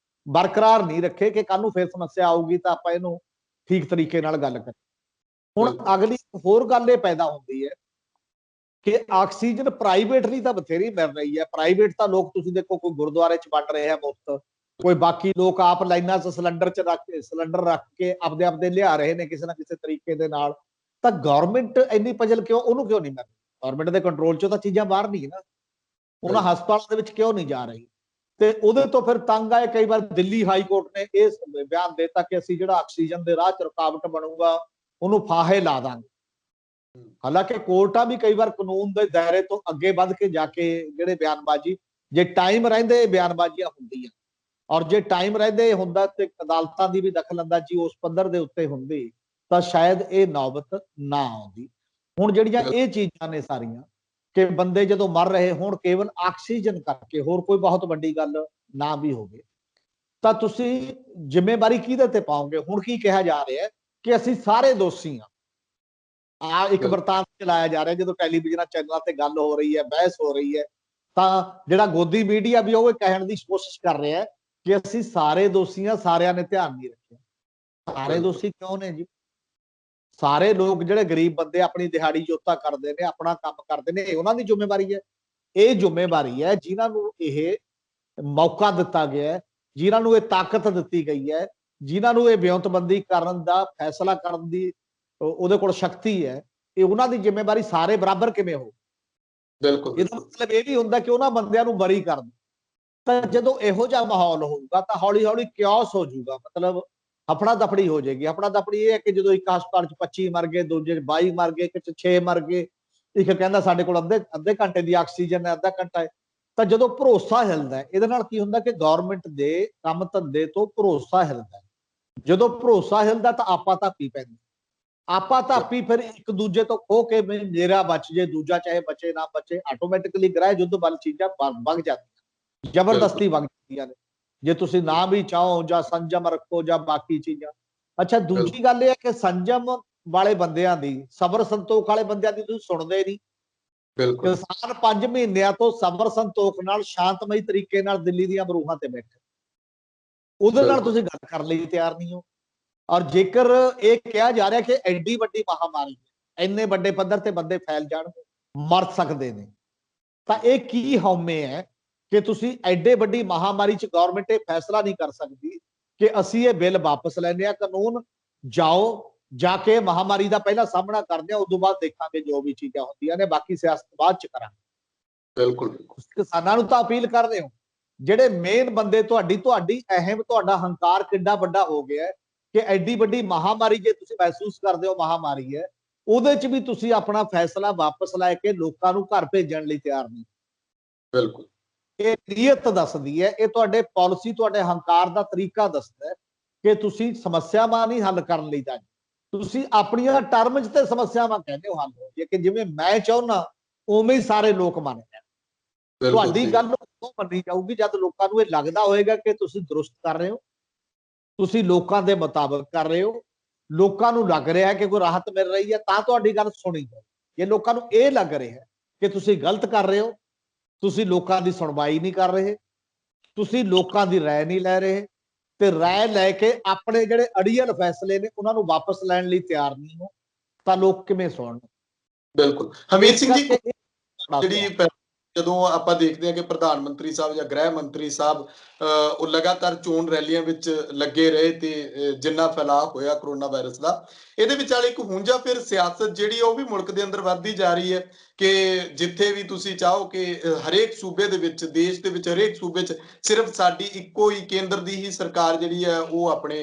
ਬਰਕਰਾਰ ਨਹੀਂ ਰੱਖੇ ਕਿ ਕੱਲ ਨੂੰ ਫਿਰ ਸਮੱਸਿਆ ਆਊਗੀ ਤਾਂ ਆਪਾਂ ਇਹਨੂੰ ਠੀਕ ਤਰੀਕੇ ਨਾਲ ਗੱਲ ਕਰੀਏ। ਹੁਣ ਅਗਲੀ ਹੋਰ ਗੱਲ ਇਹ ਪੈਦਾ ਹੁੰਦੀ ਹੈ ਕਿ ਆਕਸੀਜਨ ਪ੍ਰਾਈਵੇਟਲੀ ਤਾਂ ਬਥੇਰੀ ਮਿਲ ਰਹੀ ਹੈ। ਪ੍ਰਾਈਵੇਟ ਤਾਂ ਲੋਕ ਤੁਸੀਂ ਦੇਖੋ, ਕੋਈ ਗੁਰਦੁਆਰੇ ਚ ਵੰਡ ਰਹੇ ਆ ਮੁਫਤ, ਕੋਈ ਬਾਕੀ ਲੋਕ ਆਪ ਲਾਈਨਾਂ 'ਚ ਸਿਲੰਡਰ ਰੱਖ ਕੇ ਆਪਦੇ ਲਿਆ ਰਹੇ ਨੇ ਕਿਸੇ ਨਾ ਕਿਸੇ ਤਰੀਕੇ ਦੇ ਨਾਲ। ਤਾਂ ਗਵਰਨਮੈਂਟ ਇੰਨੀ ਪਜਲ ਕਿਉਂ, ਉਹਨੂੰ ਕਿਉਂ ਨਹੀਂ ਮਿਲ ਰਹੀ? ਗਵਰਨਮੈਂਟ ਦੇ ਕੰਟਰੋਲ 'ਚੋਂ ਤਾਂ ਚੀਜ਼ਾਂ ਬਾਹਰ ਨਹੀਂ ਨਾ, ਉਹਨਾਂ ਹਸਪਤਾਲਾਂ ਦੇ ਵਿੱਚ ਕਿਉਂ ਨਹੀਂ ਜਾ ਰਹੀ? ਤੇ ਉਹਦੇ ਤੋਂ ਫਿਰ ਤੰਗ ਆਏ ਕਈ ਵਾਰ ਦਿੱਲੀ ਹਾਈ ਕੋਰਟ ਨੇ ਇਹ ਬਿਆਨ ਦਿੱਤਾ ਕਿ ਅਸੀਂ ਜਿਹੜਾ ਆਕਸੀਜਨ ਦੇ ਰਾਹ 'ਚ ਰੁਕਾਵਟ ਬਣੂਗਾ ਉਹਨੂੰ ਫਾਹੇ ਲਾ ਦਾਂਗੇ। ਹਾਲਾਂਕਿ ਕੋਰਟਾਂ ਵੀ ਕਈ ਵਾਰ ਕਾਨੂੰਨ ਦੇ ਦਾਇਰੇ ਤੋਂ ਅੱਗੇ ਵੱਧ ਕੇ ਜਾ ਕੇ ਜਿਹੜੇ ਬਿਆਨਬਾਜ਼ੀ, ਜੇ ਟਾਈਮ ਰਹਿੰਦੇ ਬਿਆਨਬਾਜ਼ੀਆਂ ਹੁੰਦੀਆਂ, ਔਰ ਜੇ ਟਾਈਮ ਰਹਿੰਦੇ ਹੁੰਦਾ ਤੇ ਅਦਾਲਤਾਂ ਦੀ ਵੀ ਦਖਲਅੰਦਾਜ਼ੀ ਉਸ ਪੱਧਰ ਦੇ ਉੱਤੇ ਹੁੰਦੀ ਤਾਂ ਸ਼ਾਇਦ ਇਹ ਨੌਬਤ ਨਾ ਆਉਂਦੀ। ਹੁਣ ਜਿਹੜੀਆਂ ਇਹ ਚੀਜ਼ਾਂ ਨੇ ਸਾਰੀਆਂ ਕਿ ਬੰਦੇ ਜਦੋਂ ਮਰ ਰਹੇ ਹੋਣ ਕੇਵਲ ਆਕਸੀਜਨ ਕਰਕੇ, ਹੋਰ ਕੋਈ ਬਹੁਤ ਵੱਡੀ ਗੱਲ ਨਾ ਵੀ ਹੋਵੇ, ਤਾਂ ਤੁਸੀਂ ਜ਼ਿੰਮੇਵਾਰੀ ਕਿਹਦੇ ਤੇ ਪਾਓਗੇ? ਹੁਣ ਕੀ ਕਿਹਾ ਜਾ ਰਿਹਾ ਹੈ ਕਿ ਅਸੀਂ ਸਾਰੇ ਦੋਸ਼ੀ ਆ ਇੱਕ ਵਰਤਾਂਤ ਚਲਾਇਆ ਜਾ ਰਿਹਾ। ਜਦੋਂ ਟੈਲੀਵਿਜ਼ਨਾਂ ਚੈਨਲਾਂ ਤੇ ਗੱਲ ਹੋ ਰਹੀ ਹੈ, ਬਹਿਸ ਹੋ ਰਹੀ ਹੈ, ਤਾਂ ਜਿਹੜਾ ਗੋਦੀ ਮੀਡੀਆ ਵੀ ਉਹ ਕਹਿਣ ਦੀ ਕੋਸ਼ਿਸ਼ ਕਰ ਰਿਹਾ ਹੈ ਕਿ ਅਸੀਂ ਸਾਰੇ ਦੋਸ਼ੀ ਆ, ਸਾਰਿਆਂ ਨੇ ਧਿਆਨ ਨਹੀਂ ਰੱਖਿਆ। ਸਾਰੇ ਦੋਸ਼ੀ ਕਿਉਂ ਨੇ ਜੀ? ਸਾਰੇ ਲੋਕ ਜਿਹੜੇ ਗਰੀਬ ਬੰਦੇ ਆਪਣੀ ਦਿਹਾੜੀ ਜੋਤਾ ਕਰਦੇ ਨੇ, ਆਪਣਾ ਕੰਮ ਕਰਦੇ ਨੇ, ਉਹਨਾਂ ਦੀ ਜ਼ਿੰਮੇਵਾਰੀ ਹੈ। ਇਹ ਜ਼ਿੰਮੇਵਾਰੀ ਹੈ ਜਿਨ੍ਹਾਂ ਨੂੰ ਇਹ ਮੌਕਾ ਦਿੱਤਾ ਗਿਆ ਹੈ, ਜਿਨ੍ਹਾਂ ਨੂੰ ਇਹ ਤਾਕਤ ਦਿੱਤੀ ਗਈ ਹੈ, ਜਿਨ੍ਹਾਂ ਨੂੰ ਇਹ ਵਿਉਂਤਬੰਦੀ ਕਰਨ ਦਾ ਫੈਸਲਾ ਕਰਨ ਦੀ ਉਹਦੇ ਕੋਲ ਸ਼ਕਤੀ ਹੈ। ਇਹ ਉਹਨਾਂ ਦੀ ਜ਼ਿੰਮੇਵਾਰੀ ਸਾਰੇ ਬਰਾਬਰ ਕਿਵੇਂ ਹੋ? ਬਿਲਕੁਲ। ਇਹਦਾ ਮਤਲਬ ਇਹ ਵੀ ਹੁੰਦਾ ਕਿ ਉਹਨਾਂ ਬੰਦਿਆਂ ਨੂੰ ਬਰੀ ਕਰ ਦਿਓ। ਤਾਂ ਜਦੋਂ ਇਹੋ ਜਿਹਾ ਮਾਹੌਲ ਹੋਊਗਾ ਤਾਂ ਹੌਲੀ ਹੌਲੀ ਕਿਓਸ ਹੋ ਜਾਊਗਾ, ਮਤਲਬ ਹਫੜਾ ਦਫੜੀ ਹੋ ਜਾਏਗੀ। ਹਫੜਾ ਦਫੜੀ ਇਹ ਹੈ ਕਿ ਜਦੋਂ ਇੱਕ ਹਸਪਤਾਲ 'ਚ 25 ਮਰ ਗਏ, ਦੂਜੇ 'ਚ 22 ਮਰ ਗਏ, ਇੱਕ 'ਚ 6 ਮਰ ਗਏ, ਇੱਕ ਕਹਿੰਦਾ ਸਾਡੇ ਕੋਲ ਅੱਧੇ ਘੰਟੇ ਦੀ ਆਕਸੀਜਨ ਹੈ, ਅੱਧਾ ਘੰਟਾ ਹੈ। ਤਾਂ ਜਦੋਂ ਭਰੋਸਾ ਹਿਲਦਾ, ਇਹਦੇ ਨਾਲ ਕੀ ਹੁੰਦਾ ਕਿ ਗਵਰਨਮੈਂਟ ਦੇ ਕੰਮ ਧੰਦੇ ਤੋਂ ਭਰੋਸਾ ਹਿਲਦਾ। ਜਦੋਂ ਭਰੋਸਾ ਹਿਲਦਾ ਤਾਂ ਆਪਾ ਧਾਪੀ ਪੈਂਦੀ। ਆਪਾ ਧਾਪੀ ਫਿਰ ਇੱਕ ਦੂਜੇ ਤੋਂ ਖੋ ਕੇ ਮੇਰਾ ਬਚ ਜੇ, ਦੂਜਾ ਚਾਹੇ ਬਚੇ ਨਾ ਬਚੇ, ਆਟੋਮੈਟਿਕਲੀ ਗ੍ਰਹਿ ਯੁੱਧ ਵੱਲ ਚੀਜ਼ਾਂ ਵਗ ਜਾਂਦੀਆਂ, ਜ਼ਬਰਦਸਤੀ ਵਗ ਜਾਂਦੀਆਂ ਨੇ, ਜੇ ਤੁਸੀਂ ਨਾ ਵੀ ਚਾਹੋ ਜਾਂ ਸੰਜਮ ਰੱਖੋ ਜਾਂ ਬਾਕੀ ਚੀਜ਼ਾਂ। ਅੱਛਾ, ਦੂਜੀ ਗੱਲ ਇਹ ਹੈ ਕਿ ਸੰਜਮ ਵਾਲੇ ਬੰਦਿਆਂ ਦੀ, ਸਬਰ ਸੰਤੋਖ ਵਾਲੇ ਬੰਦਿਆਂ ਦੀ ਤੁਸੀਂ ਸੁਣਦੇ ਨਹੀਂ। ਕਿਸਾਨ 5 ਮਹੀਨਿਆਂ ਤੋਂ ਸਬਰ ਸੰਤੋਖ ਨਾਲ ਸ਼ਾਂਤਮਈ ਤਰੀਕੇ ਨਾਲ ਦਿੱਲੀ ਦੀਆਂ ਬਰੂਹਾਂ ਤੇ ਬੈਠੇ, ਉਹਦੇ ਨਾਲ ਤੁਸੀਂ ਗੱਲ ਕਰਨ ਲਈ ਤਿਆਰ ਨਹੀਂ ਹੋ। ਔਰ ਜੇਕਰ ਇਹ ਕਿਹਾ ਜਾ ਰਿਹਾ ਕਿ ਐਡੀ ਵੱਡੀ ਮਹਾਮਾਰੀ, ਇੰਨੇ ਵੱਡੇ ਪੱਧਰ ਤੇ ਬੰਦੇ ਫੈਲ ਜਾਣਗੇ, ਮਰ ਸਕਦੇ ਨੇ, ਤਾਂ ਇਹ ਕੀ ਹਉਮੈ ਹੈ ਕਿ ਤੁਸੀਂ ਐਡੇ ਵੱਡੀ ਮਹਾਮਾਰੀ 'ਚ ਗਵਰਨਮੈਂਟ ਇਹ ਫੈਸਲਾ ਨਹੀਂ ਕਰ ਸਕਦੀ ਕਿ ਅਸੀਂ ਇਹ ਬਿੱਲ ਵਾਪਸ ਲੈਂਦੇ ਆ, ਕਾਨੂੰਨ ਜਾਓ ਜਾ ਕੇ ਮਹਾਮਾਰੀ ਦਾ ਪਹਿਲਾਂ ਸਾਹਮਣਾ ਕਰਦੇ ਆ, ਉਦੋਂ ਬਾਅਦ ਦੇਖਾਂਗੇ ਜੋ ਵੀ ਚੀਜ਼ਾਂ ਹੁੰਦੀਆਂ ਨੇ, ਬਾਕੀ ਸਿਆਸਤ ਬਾਅਦ 'ਚ ਕਰਾਂਗੇ। ਬਿਲਕੁਲ। ਕਿਸਾਨਾਂ ਨੂੰ ਤਾਂ ਅਪੀਲ ਕਰ ਰਹੇ ਹੋ, ਜਿਹੜੇ ਮੇਨ ਬੰਦੇ, ਤੁਹਾਡੀ ਅਹਿਮ, ਤੁਹਾਡਾ ਹੰਕਾਰ ਕਿੰਨਾ ਵੱਡਾ ਹੋ ਗਿਆ ਕਿ ਐਡੀ ਵੱਡੀ ਮਹਾਮਾਰੀ ਜੇ ਤੁਸੀਂ ਮਹਿਸੂਸ ਕਰਦੇ ਹੋ ਮਹਾਮਾਰੀ ਹੈ, ਉਹਦੇ 'ਚ ਵੀ ਤੁਸੀਂ ਆਪਣਾ ਫੈਸਲਾ ਵਾਪਸ ਲੈ ਕੇ ਲੋਕਾਂ ਨੂੰ ਘਰ ਭੇਜਣ ਲਈ ਤਿਆਰ ਨਹੀਂ। ਬਿਲਕੁਲ। ਇਹ ਨੀਅਤ ਦੱਸਦੀ ਹੈ, ਇਹ ਤੁਹਾਡੇ ਪਾਲਿਸੀ, ਤੁਹਾਡੇ ਹੰਕਾਰ ਦਾ ਤਰੀਕਾ ਦੱਸਦਾ ਹੈ ਕਿ ਤੁਸੀਂ ਸਮੱਸਿਆਵਾਂ ਨਹੀਂ ਹੱਲ ਕਰਨ ਲਈ ਤਾਂ ਤੁਸੀਂ ਆਪਣੀਆਂ ਟਰਮ 'ਚ ਤੇ ਸਮੱਸਿਆਵਾਂ ਕਹਿੰਦੇ ਹੋ ਹੱਲ ਹੋ ਜੇ, ਕਿ ਜਿਵੇਂ ਮੈਂ ਚਾਹੁੰਦਾ ਉਵੇਂ ਹੀ ਸਾਰੇ ਲੋਕ ਮੰਨ ਲੈਣ। ਤੁਹਾਡੀ ਗੱਲ ਉਹ ਮੰਨੀ ਜਾਊਗੀ ਜਦ ਲੋਕਾਂ ਨੂੰ ਇਹ ਲੱਗਦਾ ਹੋਏਗਾ ਕਿ ਤੁਸੀਂ ਦਰੁਸਤ ਕਰ ਰਹੇ ਹੋ, ਤੁਸੀਂ ਲੋਕਾਂ ਦੇ ਮੁਤਾਬਕ ਕਰ ਰਹੇ ਹੋ, ਲੋਕਾਂ ਨੂੰ ਲੱਗ ਰਿਹਾ ਕਿ ਕੋਈ ਰਾਹਤ ਮਿਲ ਰਹੀ ਹੈ, ਤਾਂ ਤੁਹਾਡੀ ਗੱਲ ਸੁਣੀ ਜਾਏ। ਜੇ ਲੋਕਾਂ ਨੂੰ ਇਹ ਲੱਗ ਰਿਹਾ ਕਿ ਤੁਸੀਂ ਗਲਤ ਕਰ ਰਹੇ ਹੋ, ਤੁਸੀਂ ਲੋਕਾਂ ਦੀ ਸੁਣਵਾਈ ਨਹੀਂ ਕਰ ਰਹੇ, ਤੁਸੀਂ ਲੋਕਾਂ ਦੀ ਰਾਏ ਨਹੀਂ ਲੈ ਰਹੇ, ਤੇ ਰਾਏ ਲੈ ਕੇ ਆਪਣੇ ਜਿਹੜੇ ਅੜੀਅਲ ਫੈਸਲੇ ਨੇ ਉਹਨਾਂ ਨੂੰ ਵਾਪਸ ਲੈਣ ਲਈ ਤਿਆਰ ਨਹੀਂ ਹੋ, ਤਾਂ ਲੋਕ ਕਿਵੇਂ ਸੁਣਨ? ਬਿਲਕੁਲ। ਹਮੀਰ ਸਿੰਘ ਜੀ, ਜਿਹੜੀ ਜਦੋਂ ਆਪਾਂ ਦੇਖਦੇ ਹਾਂ ਕਿ ਪ੍ਰਧਾਨ ਮੰਤਰੀ ਸਾਹਿਬ ਜਾਂ ਗ੍ਰਹਿ ਮੰਤਰੀ ਸਾਹਿਬ ਉਹ ਲਗਾਤਾਰ ਚੋਣ ਰੈਲੀਆਂ ਵਿੱਚ ਲੱਗੇ ਰਹੇ ਤੇ ਜਿੰਨਾ ਫੈਲਾਅ ਹੋਇਆ ਕਰੋਨਾ ਵਾਇਰਸ ਦਾ, ਇਹਦੇ ਵਿਚਾਲੇ ਇੱਕ ਹੁਣ ਜਾਂ ਫਿਰ ਸਿਆਸਤ ਜਿਹੜੀ ਉਹ ਵੀ ਮੁਲਕ ਦੇ ਅੰਦਰ ਵੱਧਦੀ ਜਾ ਰਹੀ ਹੈ ਕਿ ਜਿੱਥੇ ਵੀ ਤੁਸੀਂ ਚਾਹੋ ਕਿ ਹਰੇਕ ਸੂਬੇ ਦੇ ਵਿੱਚ, ਦੇਸ਼ ਦੇ ਵਿੱਚ ਹਰੇਕ ਸੂਬੇ 'ਚ ਸਿਰਫ ਸਾਡੀ ਇੱਕੋ ਹੀ ਕੇਂਦਰ ਦੀ ਹੀ ਸਰਕਾਰ ਜਿਹੜੀ ਹੈ ਉਹ ਆਪਣੇ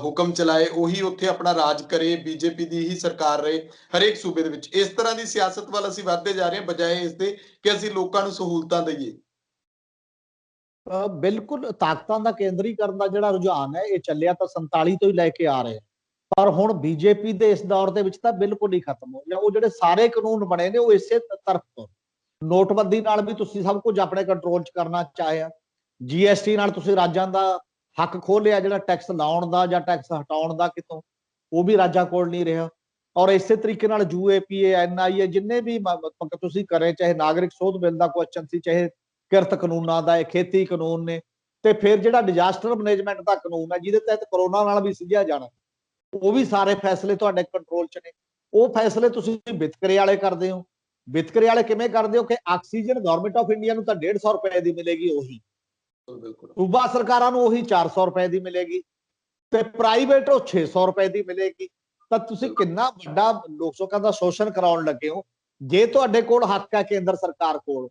ਹੁਕਮ ਚਲਾਏ, ਉਹੀ ਉੱਥੇ ਆਪਣਾ ਰਾਜ ਕਰੇ, ਬੀਜੇਪੀ ਦੀ ਹੀ ਸਰਕਾਰ ਰਹੇ ਹਰੇਕ ਸੂਬੇ ਦੇ ਵਿੱਚ। ਇਸ ਤਰ੍ਹਾਂ ਦੀ ਸਿਆਸਤ ਵੱਲ ਅਸੀਂ ਵੱਧਦੇ ਜਾ ਰਹੇ ਹਾਂ ਬਜਾਏ ਇਸ ਦੇ ਕਿ ਅਸੀਂ ਲੋਕਾਂ ਨੂੰ ਸਹੂਲਤਾਂ ਦਈਏ। ਬਿਲਕੁਲ ਤਾਕਤਾਂ ਦਾ ਕੇਂਦਰੀਕਰਨ ਦਾ ਜਿਹੜਾ ਰੁਝਾਨ ਹੈ ਇਹ ਚੱਲਿਆ ਤਾਂ 47 ਤੋਂ ਹੀ ਲੈ ਕੇ ਆ ਰਹੇ, ਪਰ ਹੁਣ ਬੀਜੇਪੀ ਦੇ ਇਸ ਦੌਰ ਦੇ ਵਿੱਚ ਤਾਂ ਬਿਲਕੁਲ ਹੀ ਖਤਮ ਹੋ ਗਿਆ। ਉਹ ਜਿਹੜੇ ਸਾਰੇ ਕਾਨੂੰਨ ਬਣੇ ਨੇ ਉਹ ਇਸੇ ਤਰਫ ਤੋਂ, ਨੋਟਬੰਦੀ ਨਾਲ ਵੀ ਤੁਸੀਂ ਸਭ ਕੁਝ ਆਪਣੇ ਕੰਟਰੋਲ 'ਚ ਕਰਨਾ ਚਾਹਿਆ, ਜੀਐਸਟੀ ਨਾਲ ਤੁਸੀਂ ਰਾਜਾਂ ਦਾ ਹੱਕ ਖੋਲਿਆ, ਜਿਹੜਾ ਟੈਕਸ ਲਾਉਣ ਦਾ ਜਾਂ ਟੈਕਸ ਹਟਾਉਣ ਦਾ ਕਿਤੋਂ, ਉਹ ਵੀ ਰਾਜਾਂ ਕੋਲ ਨਹੀਂ ਰਿਹਾ। ਔਰ ਇਸੇ ਤਰੀਕੇ ਨਾਲ ਯੂਏਪੀਏ, ਐਨਆਈਏ ਜਿੰਨੇ ਵੀ ਤੁਸੀਂ ਕਰੇ, ਚਾਹੇ ਨਾਗਰਿਕ ਸੋਧ ਬਿੱਲ ਦਾ ਕੁਐਸਚਨ ਸੀ, ਚਾਹੇ ਕਿਰਤ ਕਾਨੂੰਨਾਂ ਦਾ, ਇਹ ਖੇਤੀ ਕਾਨੂੰਨ ਨੇ, ਤੇ ਫਿਰ ਜਿਹੜਾ ਡਿਜ਼ਾਸਟਰ ਮੈਨੇਜਮੈਂਟ ਦਾ ਕਾਨੂੰਨ ਹੈ ਜਿਹਦੇ ਤਹਿਤ ਕਰੋਨਾ ਨਾਲ ਵੀ ਸਿੱਝਿਆ ਜਾਣਾ, ਉਹ ਵੀ ਸਾਰੇ ਫੈਸਲੇ ਤੁਹਾਡੇ ਕੰਟਰੋਲ 'ਚ ਨੇ। ਉਹ ਫੈਸਲੇ ਤੁਸੀਂ ਵਿਤਕਰੇ ਵਾਲੇ ਕਰਦੇ ਹੋ। ਵਿਤਕਰੇ ਵਾਲੇ ਕਿਵੇਂ ਕਰਦੇ ਹੋ ਕਿ ਆਕਸੀਜਨ ਗਵਰਨਮੈਂਟ ਆਫ ਇੰਡੀਆ ਨੂੰ ਤਾਂ 150 ਰੁਪਏ ਦੀ ਮਿਲੇਗੀ, ਉਹੀ ਸੂਬਾ ਸਰਕਾਰਾਂ ਨੂੰ ਉਹੀ 400 ਰੁਪਏ ਦੀ ਮਿਲੇਗੀ, ਤੇ ਪ੍ਰਾਈਵੇਟ ਉਹ 600 ਰੁਪਏ ਦੀ ਮਿਲੇਗੀ। ਤਾਂ ਤੁਸੀਂ ਕਿੰਨਾ ਵੱਡਾ ਲੋਕਾਂ ਦਾ ਸ਼ੋਸ਼ਣ ਕਰਾਉਣ ਲੱਗੇ ਹੋ। ਜੇ ਤੁਹਾਡੇ ਕੋਲ ਹੱਕ ਹੈ ਕੇਂਦਰ ਸਰਕਾਰ ਕੋਲ,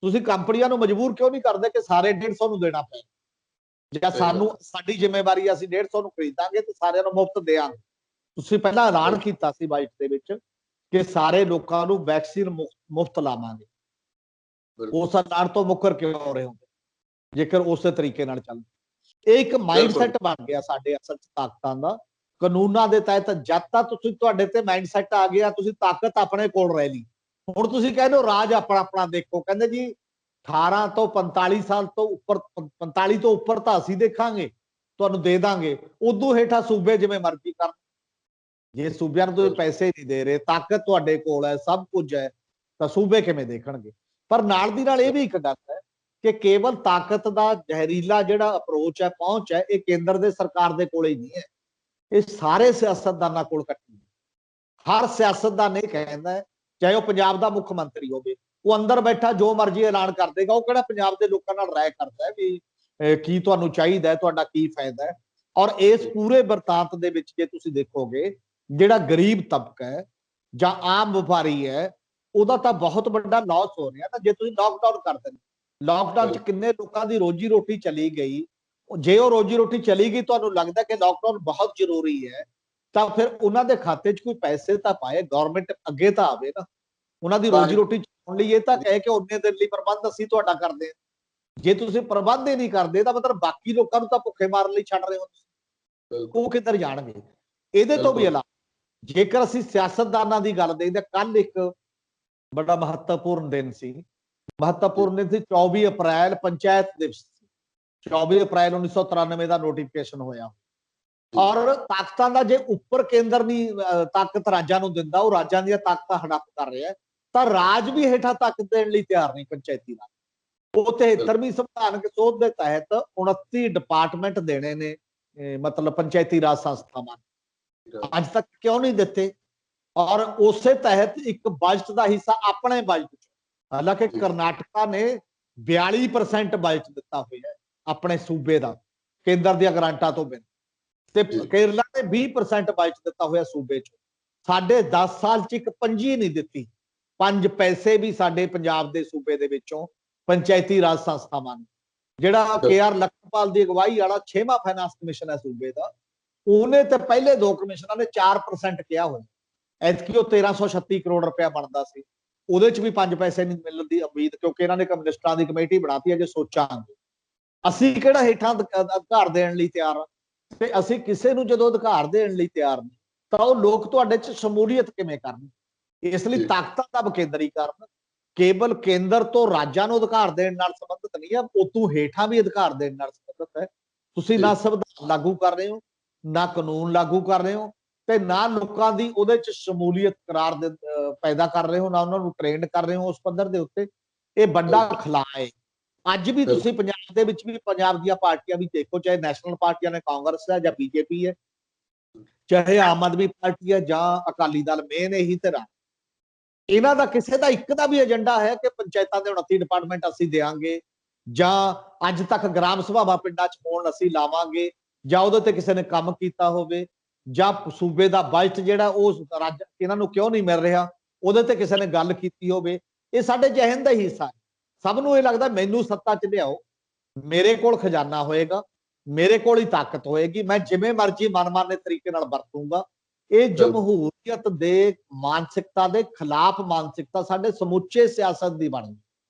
ਤੁਸੀਂ ਕੰਪਨੀਆਂ ਨੂੰ ਮਜਬੂਰ ਕਿਉਂ ਨਹੀਂ ਕਰਦੇ ਕਿ ਸਾਰੇ 150 ਨੂੰ ਦੇਣਾ ਪਏ, ਜਾਂ ਸਾਨੂੰ ਸਾਡੀ ਜ਼ਿੰਮੇਵਾਰੀ, ਅਸੀਂ 150 ਨੂੰ ਖਰੀਦਾਂਗੇ ਤੇ ਸਾਰਿਆਂ ਨੂੰ ਮੁਫਤ ਦੇਵਾਂਗੇ। ਤੁਸੀਂ ਪਹਿਲਾਂ ਐਲਾਨ ਕੀਤਾ ਸੀ ਬਾਈਟ ਦੇ ਵਿੱਚ ਕਿ ਸਾਰੇ ਲੋਕਾਂ ਨੂੰ ਵੈਕਸੀਨ ਮੁਫਤ ਲਾਵਾਂਗੇ। ਉਸ ਐਲਾਨ ਤੋਂ ਮੁੱਕਰ ਕਿਉਂ ਰਹੇ ਹੋ ਜੇਕਰ ਉਸੇ ਤਰੀਕੇ ਨਾਲ ਚੱਲ? ਇਹ ਇੱਕ ਮਾਈਂਡ ਸੈਟ ਬਣ ਗਿਆ ਸਾਡੇ ਅਸਲ 'ਚ ਤਾਕਤਾਂ ਦਾ, ਕਾਨੂੰਨਾਂ ਦੇ ਤਹਿਤ। ਜਦ ਤੱਕ ਤੁਸੀਂ ਤੁਹਾਡੇ ਤੇ ਮਾਈਂਡ ਸੈਟ ਆ ਗਿਆ, ਤੁਸੀਂ ਤਾਕਤ ਆਪਣੇ ਕੋਲ ਰਹਿ ਲਈ। ਹੁਣ ਤੁਸੀਂ ਕਹਿੰਦੇ ਹੋ ਰਾਜ ਆਪਣਾ ਆਪਣਾ ਦੇਖੋ, ਕਹਿੰਦੇ ਜੀ 18 ਤੋਂ 45 ਸਾਲ ਤੋਂ ਉੱਪਰ, 45 ਤੋਂ ਉੱਪਰ ਤਾਂ ਅਸੀਂ ਦੇਖਾਂਗੇ, ਤੁਹਾਨੂੰ ਦੇ ਦਾਂਗੇ, ਉਦੋਂ ਹੇਠਾਂ ਸੂਬੇ ਜਿਵੇਂ ਮਰਜ਼ੀ ਕਰਨ। ਜੇ ਸੂਬਿਆਂ ਨੂੰ ਤੁਸੀਂ ਪੈਸੇ ਨਹੀਂ ਦੇ ਰਹੇ, ਤਾਕਤ ਤੁਹਾਡੇ ਕੋਲ ਹੈ, ਸਭ ਕੁਝ ਹੈ, ਤਾਂ ਸੂਬੇ ਕਿਵੇਂ ਦੇਖਣਗੇ? ਪਰ ਨਾਲ ਦੀ ਨਾਲ ਇਹ ਵੀ ਇੱਕ ਗੱਲ ਹੈ ਕਿ ਕੇਵਲ ਤਾਕਤ ਦਾ ਜ਼ਹਿਰੀਲਾ ਜਿਹੜਾ ਅਪਰੋਚ ਹੈ, ਪਹੁੰਚ ਹੈ, ਇਹ ਕੇਂਦਰ ਦੇ ਸਰਕਾਰ ਦੇ ਕੋਲੇ ਹੀ ਨਹੀਂ ਹੈ, ਇਹ ਸਾਰੇ ਸਿਆਸਤਦਾਨਾਂ ਕੋਲ ਇਕੱਠੀ ਹੈ। ਹਰ ਸਿਆਸਤਦਾਨ ਇਹ ਕਹਿੰਦਾ ਹੈ, ਚਾਹੇ ਉਹ ਪੰਜਾਬ ਦਾ ਮੁੱਖ ਮੰਤਰੀ ਹੋਵੇ, ਉਹ ਅੰਦਰ ਬੈਠਾ ਜੋ ਮਰਜ਼ੀ ਐਲਾਨ ਕਰ ਦੇਗਾ। ਉਹ ਕਿਹੜਾ ਪੰਜਾਬ ਦੇ ਲੋਕਾਂ ਨਾਲ ਰਾਏ ਕਰਦਾ ਹੈ ਵੀ ਕੀ ਤੁਹਾਨੂੰ ਚਾਹੀਦਾ ਹੈ, ਤੁਹਾਡਾ ਕੀ ਫਾਇਦਾ ਹੈ? ਔਰ ਇਸ ਪੂਰੇ ਵਰਤਾਂਤ ਦੇ ਵਿੱਚ ਜੇ ਤੁਸੀਂ ਦੇਖੋਗੇ, ਜਿਹੜਾ ਗਰੀਬ ਤਬਕਾ ਹੈ ਜਾਂ ਆਮ ਵਪਾਰੀ ਹੈ, ਉਹਦਾ ਤਾਂ ਬਹੁਤ ਵੱਡਾ ਲਾਸ ਹੋ ਰਿਹਾ। ਤਾਂ ਜੇ ਤੁਸੀਂ ਲਾਕਡਾਊਨ ਕਰ ਦਿੰਦੇ, ਲਾਕਡਾਊਨ 'ਚ ਕਿੰਨੇ ਲੋਕਾਂ ਦੀ ਰੋਜੀ ਰੋਟੀ ਚਲੀ ਗਈ। ਜੇ ਉਹ ਰੋਜੀ ਰੋਟੀ ਚਲੀ ਗਈ, ਤੁਹਾਨੂੰ ਲੱਗਦਾ ਕਿ ਲਾਕਡਾਊਨ ਬਹੁਤ ਜ਼ਰੂਰੀ ਹੈ, ਤਾਂ ਫਿਰ ਉਹਨਾਂ ਦੇ ਖਾਤੇ 'ਚ ਕੋਈ ਪੈਸੇ ਤਾਂ ਪਾਏ, ਗਵਰਨਮੈਂਟ ਅੱਗੇ ਤਾਂ ਆਵੇ ਨਾ। ਉਹਨਾਂ ਦੀ ਰੋਜੀ ਰੋਟੀ ਚਲਾਉਣ ਲਈ ਇਹ ਤਾਂ ਕਹੇ ਕਿ ਉਹਨੇ ਦਿਨ ਲਈ ਪ੍ਰਬੰਧ ਅਸੀਂ ਤੁਹਾਡਾ ਕਰਦੇ ਹਾਂ। ਜੇ ਤੁਸੀਂ ਪ੍ਰਬੰਧ ਹੀ ਨਹੀਂ ਕਰਦੇ ਤਾਂ ਮਤਲਬ ਬਾਕੀ ਲੋਕਾਂ ਨੂੰ ਤਾਂ ਭੁੱਖੇ ਮਾਰਨ ਲਈ ਛੱਡ ਰਹੇ ਹੋ ਤੁਸੀਂ, ਉਹ ਕਿੱਧਰ ਜਾਣਗੇ? ਇਹਦੇ ਤੋਂ ਵੀ ਇਲਾਵਾ ਜੇਕਰ ਅਸੀਂ ਸਿਆਸਤਦਾਨਾਂ ਦੀ ਗੱਲ ਦੇਖਦੇ, ਕੱਲ ਇੱਕ ਬੜਾ ਮਹੱਤਵਪੂਰਨ ਦਿਨ ਸੀ। ਮਹੱਤਵਪੂਰਨ ਦਿਨ ਸੀ 24 ਅਪ੍ਰੈਲ ਪੰਚਾਇਤ ਦਿਵਸ। 24 ਅਪ੍ਰੈਲ 1993 ਦਾ ਨੋਟੀਫਿਕੇਸ਼ਨ ਹੋਇਆ। ਔਰ ਤਾਕਤਾਂ ਦਾ ਜੇ ਉੱਪਰ ਕੇਂਦਰ ਨਹੀਂ ਤਾਕਤ ਰਾਜਾਂ ਨੂੰ ਦਿੰਦਾ, ਉਹ ਰਾਜਾਂ ਦੀਆਂ ਤਾਕਤਾਂ ਹੜੱਪ ਕਰ ਰਿਹਾ, ਤਾਂ ਰਾਜ ਵੀ ਹੇਠਾਂ ਤਾਕਤ ਦੇਣ ਲਈ ਤਿਆਰ ਨਹੀਂ ਪੰਚਾਇਤੀ ਰਾਜ। ਉਹ 73ਵੀਂ ਸੰਵਿਧਾਨਕ ਸੋਧ ਦੇ ਤਹਿਤ 29 ਡਿਪਾਰਟਮੈਂਟ ਦੇਣੇ ਨੇ, ਮਤਲਬ ਪੰਚਾਇਤੀ ਰਾਜ ਸੰਸਥਾਵਾਂ ਅੱਜ ਤੱਕ ਕਿਉਂ ਨਹੀਂ ਦਿੱਤੇ? ਔਰ ਉਸੇ ਤਹਿਤ ਇੱਕ ਬਜਟ ਦਾ ਹਿੱਸਾ ਆਪਣੇ ਬਜਟ 'ਚ, ਹਾਲਾਂਕਿ ਕਰਨਾਟਕਾ ਨੇ 42% ਬਜਟ ਦਿੱਤਾ ਹੋਇਆ ਆਪਣੇ ਸੂਬੇ ਦਾ ਕੇਂਦਰ ਦੀਆਂ ਗ੍ਰਾਂਟਾਂ ਤੋਂ ਬਿਨਾਂ, ਤੇ ਕੇਰਲਾ ਨੇ 20% ਬਜਟ ਦਿੱਤਾ ਹੋਇਆ ਸੂਬੇ 'ਚ। ਸਾਡੇ 10 ਸਾਲ 'ਚ ਇੱਕ ਪੰਜੀ ਨਹੀਂ ਦਿੱਤੀ, 5 ਪੈਸੇ ਵੀ ਸਾਡੇ ਪੰਜਾਬ ਦੇ ਸੂਬੇ ਦੇ ਵਿੱਚੋਂ ਪੰਚਾਇਤੀ ਰਾਜ ਸੰਸਥਾਵਾਂ ਨੂੰ। ਜਿਹੜਾ KR ਲਖਨਪਾਲ ਦੀ ਅਗਵਾਈ ਵਾਲਾ 6ਵਾਂ ਫਾਈਨਾਂਸ ਕਮਿਸ਼ਨ ਹੈ ਸੂਬੇ ਦਾ, ਉਹਨੇ ਤੇ ਪਹਿਲੇ 2 ਕਮਿਸ਼ਨਾਂ ਨੇ 4% ਕਿਹਾ ਹੋਇਆ। ਐਤਕੀ ਉਹ 1336 ਕਰੋੜ ਰੁਪਇਆ ਬਣਦਾ ਸੀ, ਉਹਦੇ 'ਚ ਵੀ 5 ਪੈਸੇ ਨਹੀਂ ਮਿਲਣ ਦੀ ਉਮੀਦ, ਕਿਉਂਕਿ ਇਹਨਾਂ ਨੇ ਕਮਿਊਨਿਸਟਾਂ ਦੀ ਕਮੇਟੀ ਬਣਾਤੀ ਹੈ। ਜੇ ਸੋਚਾਂਗੇ ਅਸੀਂ ਕਿਹੜਾ ਹੇਠਾਂ ਅਧਿਕਾਰ ਦੇਣ ਲਈ ਤਿਆਰ ਆ, ਤੇ ਅਸੀਂ ਕਿਸੇ ਨੂੰ ਜਦੋਂ ਅਧਿਕਾਰ ਦੇਣ ਲਈ ਤਿਆਰ ਨਹੀਂ, ਤਾਂ ਉਹ ਲੋਕ ਤੁਹਾਡੇ 'ਚ ਸ਼ਮੂਲੀਅਤ ਕਿਵੇਂ ਕਰਨ? ਇਸ ਲਈ ਤਾਕਤਾਂ ਦਾ ਵਿਕੇਂਦਰੀਕਰਨ ਕੇਵਲ ਕੇਂਦਰ ਤੋਂ ਰਾਜਾਂ ਨੂੰ ਅਧਿਕਾਰ ਦੇਣ ਨਾਲ ਸੰਬੰਧਿਤ ਨਹੀਂ ਹੈ, ਉਤੋਂ ਹੇਠਾਂ ਵੀ ਅਧਿਕਾਰ ਦੇਣ ਨਾਲ ਸੰਬੰਧਿਤ ਹੈ। ਤੁਸੀਂ ਨਾ ਸੰਵਿਧਾਨ ਲਾਗੂ ਕਰ ਰਹੇ ਹੋ, ਨਾ ਕਾਨੂੰਨ ਲਾਗੂ ਕਰ ਰਹੇ ਹੋ, ਤੇ ਨਾ ਲੋਕਾਂ ਦੀ ਉਹਦੇ 'ਚ ਸ਼ਮੂਲੀਅਤ ਪੈਦਾ ਕਰ ਰਹੇ ਹੋ, ਨਾ ਉਹਨਾਂ ਨੂੰ ਟ੍ਰੇਨਡ ਕਰ ਰਹੇ ਹੋ ਉਸ ਪੱਧਰ ਦੇ ਉੱਤੇ। ਇਹ ਵੱਡਾ ਖਲਾਅ ਹੈ। ਅੱਜ ਵੀ ਤੁਸੀਂ ਪੰਜਾਬ ਦੇ ਵਿੱਚ ਵੀ ਪੰਜਾਬ ਦੀਆਂ ਪਾਰਟੀਆਂ ਵੀ ਦੇਖੋ, ਚਾਹੇ ਨੈਸ਼ਨਲ ਪਾਰਟੀਆਂ ਨੇ, ਕਾਂਗਰਸ ਹੈ ਜਾਂ ਬੀਜੇਪੀ ਹੈ, ਚਾਹੇ ਆਮ ਆਦਮੀ ਪਾਰਟੀ ਹੈ ਜਾਂ ਅਕਾਲੀ ਦਲ, ਮੇਨ ਇਹੀ ਧਿਰਾਂ, ਇਹਨਾਂ ਦਾ ਕਿਸੇ ਦਾ ਇੱਕ ਦਾ ਵੀ ਏਜੰਡਾ ਹੈ ਕਿ ਪੰਚਾਇਤਾਂ ਦੇ 29 ਡਿਪਾਰਟਮੈਂਟ ਅਸੀਂ ਦੇਾਂਗੇ, ਜਾਂ ਅੱਜ ਤੱਕ ਗ੍ਰਾਮ ਸਭਾਵਾਂ ਪਿੰਡਾਂ 'ਚ ਹੋਣ ਅਸੀਂ ਲਾਵਾਂਗੇ, ਜਾਂ ਉਹਦੇ ਤੇ ਕਿਸੇ ਨੇ ਕੰਮ ਕੀਤਾ ਹੋਵੇ, ਜਾਂ ਸੂਬੇ ਦਾ ਬਜਟ ਜਿਹੜਾ ਉਹ ਰਾਜ ਇਹਨਾਂ ਨੂੰ ਕਿਉਂ ਨਹੀਂ ਮਿਲ ਰਿਹਾ ਉਹਦੇ ਤੇ ਕਿਸੇ ਨੇ ਗੱਲ ਕੀਤੀ ਹੋਵੇ। ਇਹ ਸਾਡੇ ਜਹਨ ਦਾ ਹੀ ਹਿੱਸਾ ਹੈ। ਸਭ ਨੂੰ ਇਹ ਲੱਗਦਾ ਮੈਨੂੰ ਸੱਤਾ 'ਚ ਲਿਆਓ, ਮੇਰੇ ਕੋਲ ਖਜ਼ਾਨਾ ਹੋਏਗਾ, ਮੇਰੇ ਕੋਲ ਹੀ ਤਾਕਤ ਹੋਏਗੀ, ਮੈਂ ਜਿਵੇਂ ਮਰਜ਼ੀ ਮਨਮਾਨੇ ਤਰੀਕੇ ਨਾਲ ਵਰਤੂੰਗਾ। ਇਹ ਜਮਹੂਰੀਅਤ ਦੇ ਮਾਨਸਿਕਤਾ ਦੇ ਖਿਲਾਫ ਮਾਨਸਿਕਤਾ ਸਾਡੇ ਸਮੁੱਚੇ ਸਿਆਸਤ ਦੀ ਬਣਦੀ।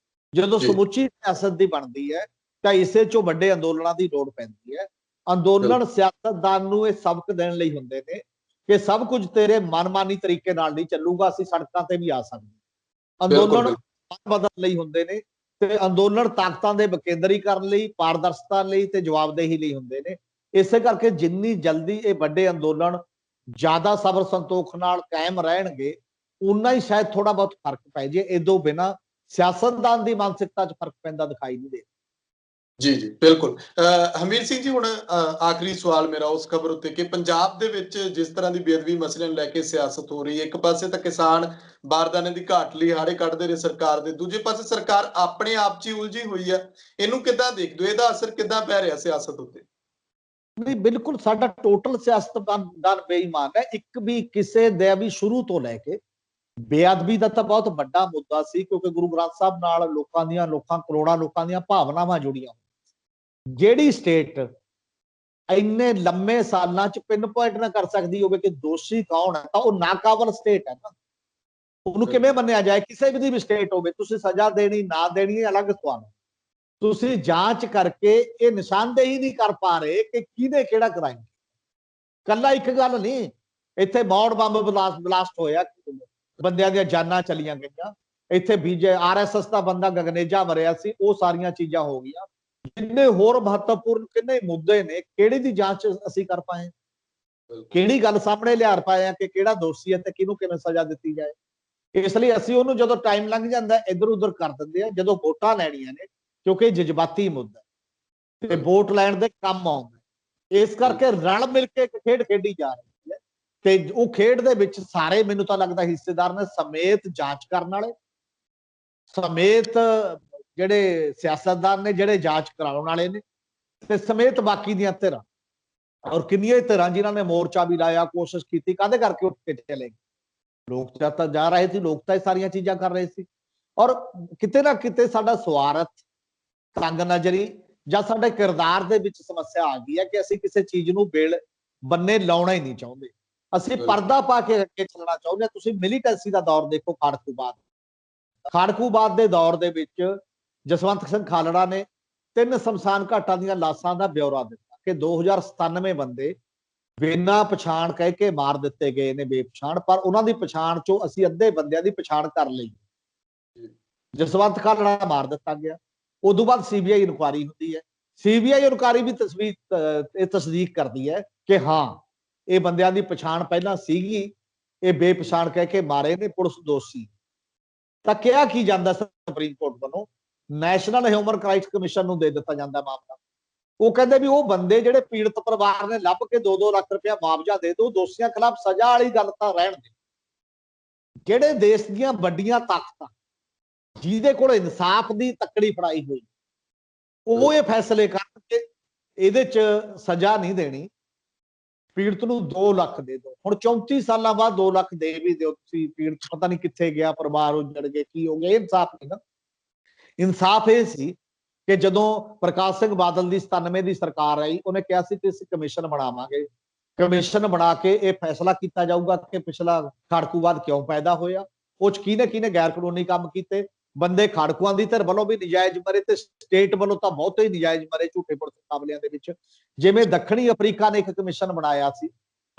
ਜਦੋਂ ਸਮੁੱਚੀ ਸਿਆਸਤ ਦੀ ਬਣਦੀ ਹੈ ਤਾਂ ਇਸੇ ਚੋਂ ਵੱਡੇ ਅੰਦੋਲਨਾਂ ਦੀ ਲੋੜ ਪੈਂਦੀ ਹੈ। ਅੰਦੋਲਨ ਸਿਆਸਤਦਾਨ ਨੂੰ ਇਹ ਸਬਕ ਦੇਣ ਲਈ ਹੁੰਦੇ ਨੇ ਕਿ ਸਭ ਕੁਝ ਤੇਰੇ ਮਨਮਾਨੀ ਤਰੀਕੇ ਨਾਲ ਨਹੀਂ ਚੱਲੂਗਾ, ਅਸੀਂ ਸੜਕਾਂ ਤੇ ਵੀ ਆ ਸਕਦੇ। ਅੰਦੋਲਨ ਬਦਲਣ ਲਈ ਹੁੰਦੇ ਨੇ ਤੇ ਅੰਦੋਲਨ ਤਾਕਤਾਂ ਦੇ ਵਿਕੇਂਦਰੀਕਰਨ ਲਈ, ਪਾਰਦਰਸ਼ਤਾ ਲਈ ਤੇ ਜਵਾਬਦੇਹੀ ਲਈ ਹੁੰਦੇ ਨੇ। ਇਸੇ ਕਰਕੇ ਜਿੰਨੀ ਜਲਦੀ ਇਹ ਵੱਡੇ ਅੰਦੋਲਨ ਜ਼ਿਆਦਾ ਸਬਰ ਸੰਤੋਖ ਨਾਲ ਕਾਇਮ ਰਹਿਣਗੇ ਉਨਾ ਹੀ ਸ਼ਾਇਦ ਥੋੜਾ ਬਹੁਤ ਫਰਕ ਪੈ ਜੇ। ਇਦੋਂ ਬਿਨਾਂ ਸਿਆਸਤਦਾਨ ਦੀ ਮਾਨਸਿਕਤਾ 'ਚ ਫਰਕ ਪੈਂਦਾ ਦਿਖਾਈ ਨਹੀਂ ਦੇ। ਜੀ ਜੀ ਬਿਲਕੁਲ। ਹਮੀਰ ਸਿੰਘ ਜੀ, ਹੁਣ ਆਖਰੀ ਸਵਾਲ ਮੇਰਾ ਉਸ ਖਬਰ ਉੱਤੇ ਕਿ ਪੰਜਾਬ ਦੇ ਵਿੱਚ ਜਿਸ ਤਰ੍ਹਾਂ ਦੀ ਬੇਅਦਬੀ ਮਸਲੇ ਨੂੰ ਲੈ ਕੇ ਸਿਆਸਤ ਹੋ ਰਹੀ ਹੈ, ਇੱਕ ਪਾਸੇ ਤਾਂ ਕਿਸਾਨ ਬਾਰਦਾਨੇ ਦੀ ਘਾਟ ਲਈ ਹਾੜੇ ਕੱਢਦੇ ਨੇ ਸਰਕਾਰ ਦੇ, ਦੂਜੇ ਪਾਸੇ ਸਰਕਾਰ ਆਪਣੇ ਆਪ 'ਚ ਹੀ ਉਲਝੀ ਹੋਈ ਹੈ। ਇਹਨੂੰ ਕਿੱਦਾਂ ਦੇਖਦੇ ਹੋ? ਇਹਦਾ ਅਸਰ ਕਿੱਦਾਂ ਪੈ ਰਿਹਾ ਸਿਆਸਤ ਉੱਤੇ? ਨਹੀਂ, ਬਿਲਕੁਲ ਸਾਡਾ ਟੋਟਲ ਸਿਆਸਤਦਾਨ ਬੇਈਮਾਨ ਹੈ। ਇੱਕ ਵੀ ਕਿਸੇ ਦਾ ਵੀ ਸ਼ੁਰੂ ਤੋਂ ਲੈ ਕੇ ਬੇਅਦਬੀ ਦਾ ਤਾਂ ਬਹੁਤ ਵੱਡਾ ਮੁੱਦਾ ਸੀ, ਕਿਉਂਕਿ ਗੁਰੂ ਗ੍ਰੰਥ ਸਾਹਿਬ ਨਾਲ ਲੋਕਾਂ ਕਰੋੜਾਂ ਲੋਕਾਂ ਦੀਆਂ ਭਾਵਨਾਵਾਂ ਜੁੜੀਆਂ। ਜਿਹੜੀ ਸਟੇਟ ਇੰਨੇ ਲੰਮੇ ਸਾਲਾਂ 'ਚ ਪਿੰਨ ਪੁਆਇੰਟ ਨਾ ਕਰ ਸਕਦੀ ਹੋਵੇ ਕਿ ਦੋਸ਼ੀ ਕੌਣ ਹੈ ਤਾਂ ਉਹ ਨਾਕਾਬਲ ਸਟੇਟ ਹੈ ਨਾ। ਉਹਨੂੰ ਕਿਵੇਂ ਮੰਨਿਆ ਜਾਏ? ਕਿਸੇ ਵੀ ਸਟੇਟ ਹੋਵੇ, ਤੁਸੀਂ ਸਜ਼ਾ ਦੇਣੀ ਨਾ ਦੇਣੀ ਅਲੱਗ ਸਵਾਲ ਹੈ। ਤੁਸੀਂ ਜਾਂਚ ਕਰਕੇ ਇਹ ਨਿਸ਼ਾਨਦੇਹੀ ਨਹੀਂ ਕਰ ਪਾ ਰਹੇ ਕਿ ਕਿਹਨੇ ਕਿਹੜਾ ਕਰਾਈਮ। ਕੱਲਾ ਇੱਕ ਗੱਲ ਨਹੀਂ, ਇੱਥੇ ਮੌੜ ਬੰਬ ਬਲਾਸਟ ਹੋਇਆ, ਬੰਦਿਆਂ ਦੀਆਂ ਜਾਨਾਂ ਚਲੀਆਂ ਗਈਆਂ। ਇੱਥੇ RSS ਦਾ ਬੰਦਾ ਗਗਨੇਜਾ ਮਰਿਆ ਸੀ, ਉਹ ਸਾਰੀਆਂ ਚੀਜ਼ਾਂ ਹੋ ਗਈਆਂ। ਕਿੰਨੇ ਹੋਰ ਮਹੱਤਵਪੂਰਨ ਕਿੰਨੇ ਮੁੱਦੇ ਨੇ, ਕਿਹੜੀ ਦੀ ਜਾਂਚ ਅਸੀਂ ਕਰ ਪਾਏ? ਕਿਹੜੀ ਗੱਲ ਸਾਹਮਣੇ ਲਿਆ ਪਾਏ ਆ ਕਿ ਕਿਹੜਾ ਦੋਸ਼ੀ ਹੈ ਤੇ ਕਿਹਨੂੰ ਕਿਵੇਂ ਸਜ਼ਾ ਦਿੱਤੀ ਜਾਏ? ਇਸ ਲਈ ਅਸੀਂ ਉਹਨੂੰ ਜਦੋਂ ਟਾਈਮ ਲੰਘ ਜਾਂਦਾ ਇੱਧਰ ਉੱਧਰ ਕਰ ਦਿੰਦੇ ਆ। ਜਦੋਂ ਵੋਟਾਂ ਲੈਣੀਆਂ ਨੇ, ਕਿਉਂਕਿ ਜਜ਼ਬਾਤੀ ਮੁੱਦਾ ਤੇ ਵੋਟ ਲੈਣ ਦੇ ਕੰਮ ਆਉਂਦਾ, ਇਸ ਕਰਕੇ ਰਲ ਮਿਲ ਕੇ ਇੱਕ ਖੇਡ ਖੇਡੀ ਜਾ ਰਹੀ ਹੈ ਤੇ ਉਹ ਖੇਡ ਦੇ ਵਿੱਚ ਸਾਰੇ ਮੈਨੂੰ ਤਾਂ ਲੱਗਦਾ ਹਿੱਸੇਦਾਰ ਨੇ, ਸਮੇਤ ਜਾਂਚ ਕਰਨ ਵਾਲੇ, ਸਮੇਤ ਜਿਹੜੇ ਸਿਆਸਤਦਾਨ ਨੇ, ਜਿਹੜੇ ਜਾਂਚ ਕਰਾਉਣ ਵਾਲੇ ਨੇ, ਤੇ ਸਮੇਤ ਬਾਕੀ ਦੀਆਂ ਧਿਰਾਂ। ਔਰ ਕਿੰਨੀਆਂ ਧਿਰਾਂ ਜਿਨ੍ਹਾਂ ਨੇ ਮੋਰਚਾ ਵੀ ਲਾਇਆ, ਕੋਸ਼ਿਸ਼ ਕੀਤੀ, ਕਾਹਦੇ ਕਰਕੇ ਉੱਠ ਕੇ ਚਲੇ ਗਏ? ਲੋਕ ਤਾਂ ਜਾ ਰਹੇ ਸੀ, ਲੋਕ ਤਾਂ ਇਹ ਸਾਰੀਆਂ ਚੀਜ਼ਾਂ ਕਰ ਰਹੇ ਸੀ। ਔਰ ਕਿਤੇ ਨਾ ਕਿਤੇ ਸਾਡਾ ਸਵਾਰਥ, ਤੰਗ ਨਜ਼ਰੀ ਜਾਂ ਸਾਡੇ ਕਿਰਦਾਰ ਦੇ ਵਿੱਚ ਸਮੱਸਿਆ ਆ ਗਈ ਹੈ ਕਿ ਅਸੀਂ ਕਿਸੇ ਚੀਜ਼ ਨੂੰ ਬੰਨੇ ਲਾਉਣਾ ਹੀ ਨਹੀਂ ਚਾਹੁੰਦੇ। ਅਸੀਂ ਪਰਦਾ ਪਾ ਕੇ ਅੱਗੇ ਚੱਲਣਾ ਚਾਹੁੰਦੇ ਹਾਂ। ਤੁਸੀਂ ਮਿਲੀਟੈਂਸੀ ਦਾ ਦੌਰ ਦੇਖੋ, ਖਾੜਕੂਬਾਦ ਦੇ ਦੌਰ ਦੇ ਵਿੱਚ ਜਸਵੰਤ ਸਿੰਘ ਖਾਲੜਾ ਨੇ 3 ਸ਼ਮਸ਼ਾਨ ਘਾਟਾਂ ਦੀਆਂ ਲਾਸ਼ਾਂ ਦਾ ਬਿਉਰਾ ਦਿੱਤਾ ਕਿ 2097 ਬੰਦੇ ਬਿਨਾਂ ਪਛਾਣ ਕਹਿ ਕੇ ਮਾਰ ਦਿੱਤੇ ਗਏ ਨੇ, ਬੇਪਛਾਣ। ਪਰ ਉਹਨਾਂ ਦੀ ਪਛਾਣ ਚੋਂ ਅਸੀਂ ਅੱਧੇ ਬੰਦਿਆਂ ਦੀ ਪਛਾਣ ਕਰ ਲਈ। ਜਸਵੰਤ ਖਾਲੜਾ ਮਾਰ ਦਿੱਤਾ ਗਿਆ। ਉਦੋਂ ਬਾਅਦ CBI ਇਨਕੁਆਰੀ ਹੁੰਦੀ ਹੈ। CBI ਇਨਕੁਆਰੀ ਵੀ ਤਸਦੀਕ ਕਰਦੀ ਹੈ ਕਿ ਹਾਂ, ਇਹ ਬੰਦਿਆਂ ਦੀ ਪਛਾਣ ਪਹਿਲਾਂ ਸੀਗੀ, ਇਹ ਬੇਪਛਾਣ ਕਹਿ ਕੇ ਮਾਰੇ ਨੇ, ਪੁਲਿਸ ਦੋਸ਼ੀ। ਤਾਂ ਕਿਹਾ ਕੀ ਜਾਂਦਾ ਸੁਪਰੀਮ ਕੋਰਟ ਵੱਲੋਂ? ਨੈਸ਼ਨਲ ਹਿਊਮਨ ਰਾਈਟਸ ਕਮਿਸ਼ਨ ਨੂੰ ਦੇ ਦਿੱਤਾ ਜਾਂਦਾ ਮਾਮਲਾ। ਉਹ ਕਹਿੰਦੇ ਵੀ ਉਹ ਬੰਦੇ ਜਿਹੜੇ ਪੀੜਤ ਪਰਿਵਾਰ ਨੇ ਲੱਭ ਕੇ 2-2 ਲੱਖ ਰੁਪਇਆ ਮੁਆਵਜ਼ਾ ਦੇ ਦਿਓ, ਦੋਸ਼ੀਆਂ ਖਿਲਾਫ ਸਜ਼ਾ ਵਾਲੀ ਗੱਲ ਤਾਂ ਰਹਿਣ ਦੇ। ਜਿਹੜੇ ਦੇਸ਼ ਦੀਆਂ ਵੱਡੀਆਂ ਤਾਕਤਾਂ, ਜਿਹਦੇ ਕੋਲ ਇਨਸਾਫ ਦੀ ਤੱਕੜੀ ਫੜਾਈ ਹੋਈ, ਉਹ ਇਹ ਫੈਸਲੇ ਕਰਨ ਕਿ ਇਹਦੇ 'ਚ ਸਜ਼ਾ ਨਹੀਂ ਦੇਣੀ, ਪੀੜਤ ਨੂੰ 2 ਲੱਖ ਦੇ ਦਿਓ। ਹੁਣ 34 ਸਾਲਾਂ ਬਾਅਦ 2 ਲੱਖ ਦੇ ਵੀ ਦਿਓ ਤੁਸੀਂ, ਪੀੜਤ ਪਤਾ ਨਹੀਂ ਕਿੱਥੇ ਗਿਆ, ਪਰਿਵਾਰ ਉੱਜੜ ਗਏ, ਕੀ ਹੋ ਗਿਆ? ਇਹ ਇਨਸਾਫ ਨਹੀਂ ਨਾ। ਇਨਸਾਫ ਇਹ ਸੀ ਕਿ ਜਦੋਂ ਪ੍ਰਕਾਸ਼ ਸਿੰਘ ਬਾਦਲ ਦੀ 97 ਦੀ ਸਰਕਾਰ ਆਈ, ਉਹਨੇ ਕਿਹਾ ਸੀ ਕਿ ਅਸੀਂ ਕਮਿਸ਼ਨ ਬਣਾਵਾਂਗੇ। ਕਮਿਸ਼ਨ ਬਣਾ ਕੇ ਇਹ ਫੈਸਲਾ ਕੀਤਾ ਜਾਊਗਾ ਕਿ ਪਿਛਲਾ ਖਾੜਕੂਵਾਦ ਕਿਉਂ ਪੈਦਾ ਹੋਇਆ, ਉਹ 'ਚ ਕਿਹਨੇ ਗੈਰ ਕਾਨੂੰਨੀ ਕੰਮ ਕੀਤੇ। ਬੰਦੇ ਖਾੜਕੂਆਂ ਦੀ ਧਿਰ ਵੱਲੋਂ ਵੀ ਨਜਾਇਜ਼ ਮਰੇ ਤੇ ਸਟੇਟ ਵੱਲੋਂ ਤਾਂ ਬਹੁਤੇ ਹੀ ਨਜਾਇਜ਼ ਮਰੇ ਝੂਠੇ ਪੁਲਿਸ ਮੁਕਾਬਲਿਆਂ ਦੇ ਵਿੱਚ। ਜਿਵੇਂ ਦੱਖਣੀ ਅਫਰੀਕਾ ਨੇ ਇੱਕ ਕਮਿਸ਼ਨ ਬਣਾਇਆ ਸੀ,